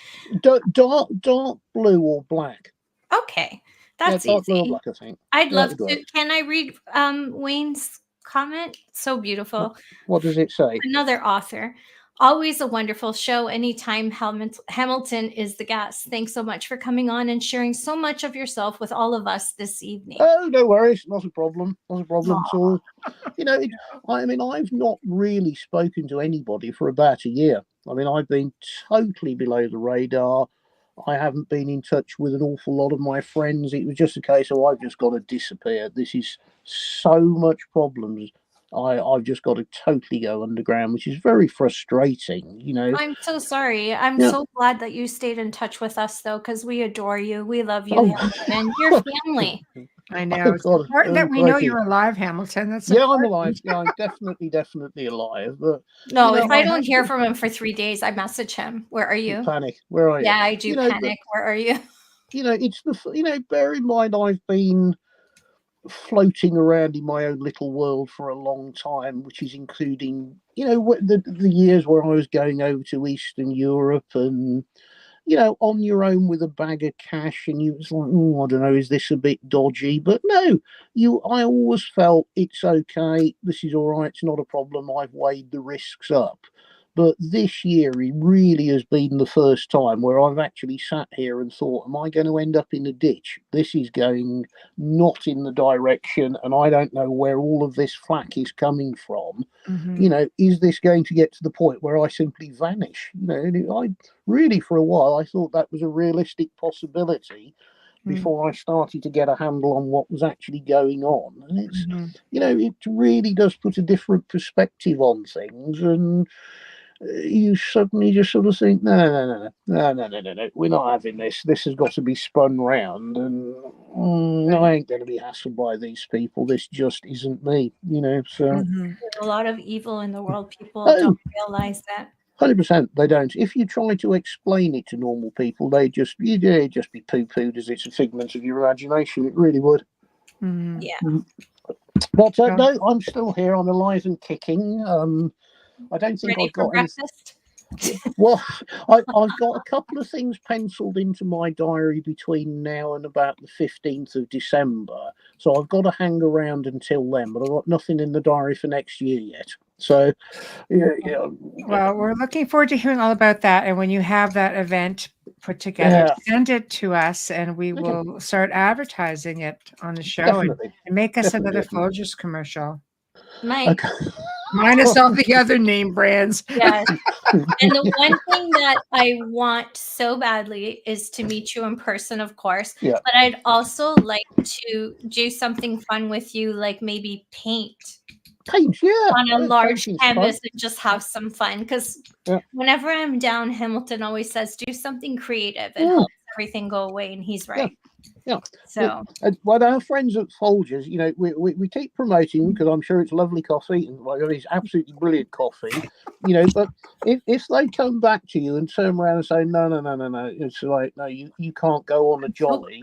Dark blue or black. Okay, that's dark easy. Blue or black, I think. I'd love to. Can I read Wayne's comment? So beautiful. What does it say? Another author. Always a wonderful show. Anytime Hamilton is the guest. Thanks so much for coming on and sharing so much of yourself with all of us this evening. Oh, no worries. Not a problem. Not a problem at all. I've not really spoken to anybody for about a year. I mean, I've been totally below the radar. I haven't been in touch with an awful lot of my friends. It was just a case of I've just got to disappear. This is so much problems. I've just got to totally go underground, which is very frustrating, I'm so sorry. I'm so glad that you stayed in touch with us, though, because we adore you. We love you, Hamilton, and your family. I know. It's important that we know you're alive, Hamilton. That's I'm alive. Yeah, I'm definitely alive. But no, if I don't hear from him for 3 days, I message him. Where are you? Panic. Where are you? Yeah, I do panic. Where are you? It's bear in mind I've been floating around in my own little world for a long time, which is including the years where I was going over to Eastern Europe and on your own with a bag of cash, and you was like, I don't know, is this a bit dodgy? But no, I always felt it's okay, this is all right, it's not a problem, I've weighed the risks up. But this year, it really has been the first time where I've actually sat here and thought, am I going to end up in a ditch? This is going not in the direction, and I don't know where all of this flack is coming from. Mm-hmm. Is this going to get to the point where I simply vanish? I really, for a while, I thought that was a realistic possibility before I started to get a handle on what was actually going on. And it's, it really does put a different perspective on things, and you suddenly just sort of think, no, we're not having this. This has got to be spun round, and I ain't going to be hassled by these people. This just isn't me, So there's a lot of evil in the world. People don't realize that. 100%, they don't. If you try to explain it to normal people, you'd just be poo-pooed as it's a figment of your imagination. It really would. Yeah. But no, I'm still here. I'm alive and kicking. I don't think Ready I've got breakfast? Well, I've got a couple of things penciled into my diary between now and about the 15th of December. So I've got to hang around until then, but I've got nothing in the diary for next year yet. So, yeah. Well, we're looking forward to hearing all about that. And when you have that event put together, send it to us, and we will start advertising it on the show and make us another Folgers commercial. Minus all the other name brands. Yes. And the one thing that I want so badly is to meet you in person, of course. Yeah. But I'd also like to do something fun with you, like maybe paint on a large canvas and just have some fun. Because whenever I'm down, Hamilton always says, do something creative. It helps everything go away. And he's right. Yeah. So, well, our friends at Folgers, we keep promoting, because I'm sure it's lovely coffee, and it's absolutely brilliant coffee, but if they come back to you and turn around and say, no, it's like, no, you can't go on a jolly.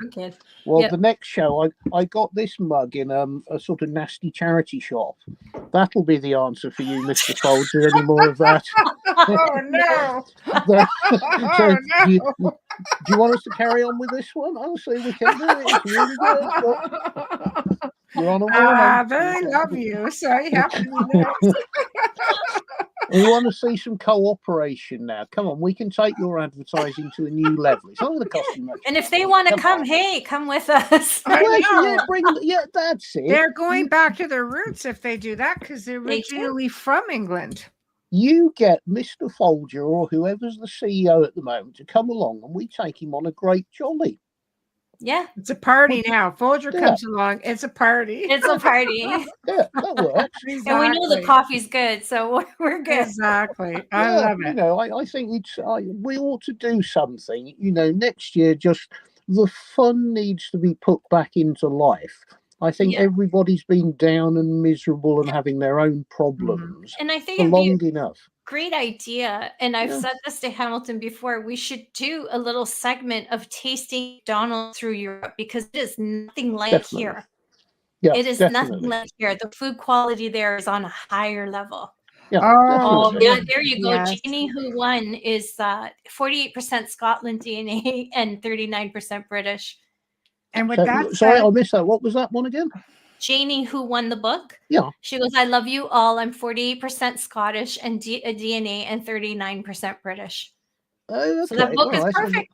Well, the next show, I got this mug in a sort of nasty charity shop. That'll be the answer for you, Mr. Folgers. Any more of that? Oh, no. Do you want us to carry on with this one? Honestly, we can do it. It's really good. You're on a warning. They love you, so you have to be nice. We want to see some cooperation now. Come on, we can take your advertising to a new level. It's not going to cost you much. And if they want to come with us. That's it. They're going back to their roots if they do that, because they're originally from England. you get Mr. Folger or whoever's the CEO at the moment to come along, and we take him on a great jolly. Yeah. It's a party now. Folger comes along. It's a party. It's a party. Yeah, that works. Exactly. And we know the coffee's good, so we're good. Exactly. I love it. You know, I think we ought to do something, you know, next year. Just the fun needs to be put back into life. I think everybody's been down and miserable and having their own problems and I think for long enough. Great idea. And I've said this to Hamilton before. We should do a little segment of tasting McDonald's through Europe, because it is nothing like here. Yeah, it is nothing like here. The food quality there is on a higher level. Yeah, yeah, there you go. Yes. Jeannie, who won, is 48% Scotland DNA and 39% British. And with that sorry, said, I missed that. What was that one again? Janie, who won the book. Yeah. She goes, I love you all. I'm 48% Scottish and DNA and 39% British. Oh, okay. So that book is perfect.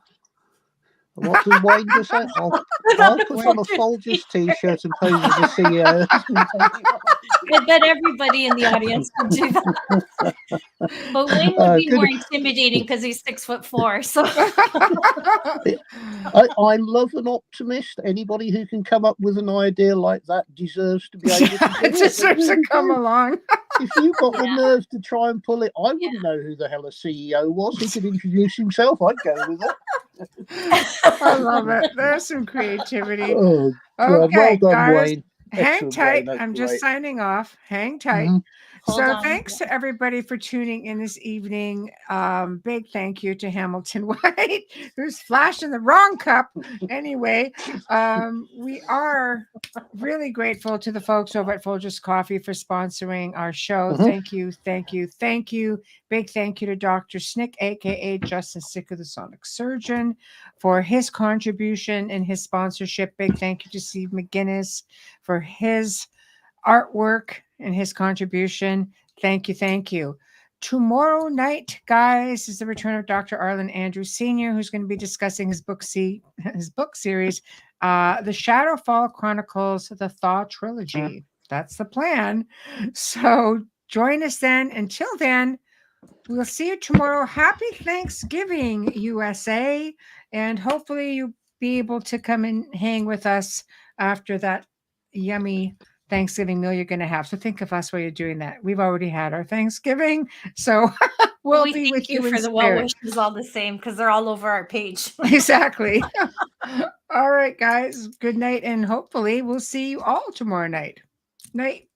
What does Wayne just say? I'll put on a Folgers t-shirt and pose as a CEO. I bet everybody in the audience would do that. But Wayne would be more intimidating because he's 6'4". So I love an optimist. Anybody who can come up with an idea like that deserves to be able to do it. Deserves to come along. If you've got the nerve to try and pull it, I wouldn't know who the hell a CEO was. He could introduce himself. I'd go with it. I love it. There's some creativity. Oh, okay, well done, guys. Wayne. Hang Excellent, tight. Wayne. I'm just signing off. Hang tight. So thanks to everybody for tuning in this evening. Big thank you to Hamilton White, who's flashing the wrong cup. Anyway, we are really grateful to the folks over at Folgers Coffee for sponsoring our show. Thank you, thank you, thank you. Big thank you to Dr. Snick, aka Justin Sicker, the Sonic Surgeon, for his contribution and his sponsorship. Big thank you to Steve McGinnis for his artwork and his contribution. Thank you, thank you. Tomorrow night, guys, is the return of Dr. Arlen Andrews Sr., who's going to be discussing his book series, The Shadowfall Chronicles, the Thaw Trilogy. That's the plan. So join us then. Until then, we'll see you tomorrow. Happy Thanksgiving, USA. And hopefully you'll be able to come and hang with us after that yummy Thanksgiving meal you're going to have. So think of us while you're doing that. We've already had our Thanksgiving, so we'll be with you for the well wishes all the same, because they're all over our page. Exactly. All right, guys. Good night, and hopefully we'll see you all tomorrow night. Night.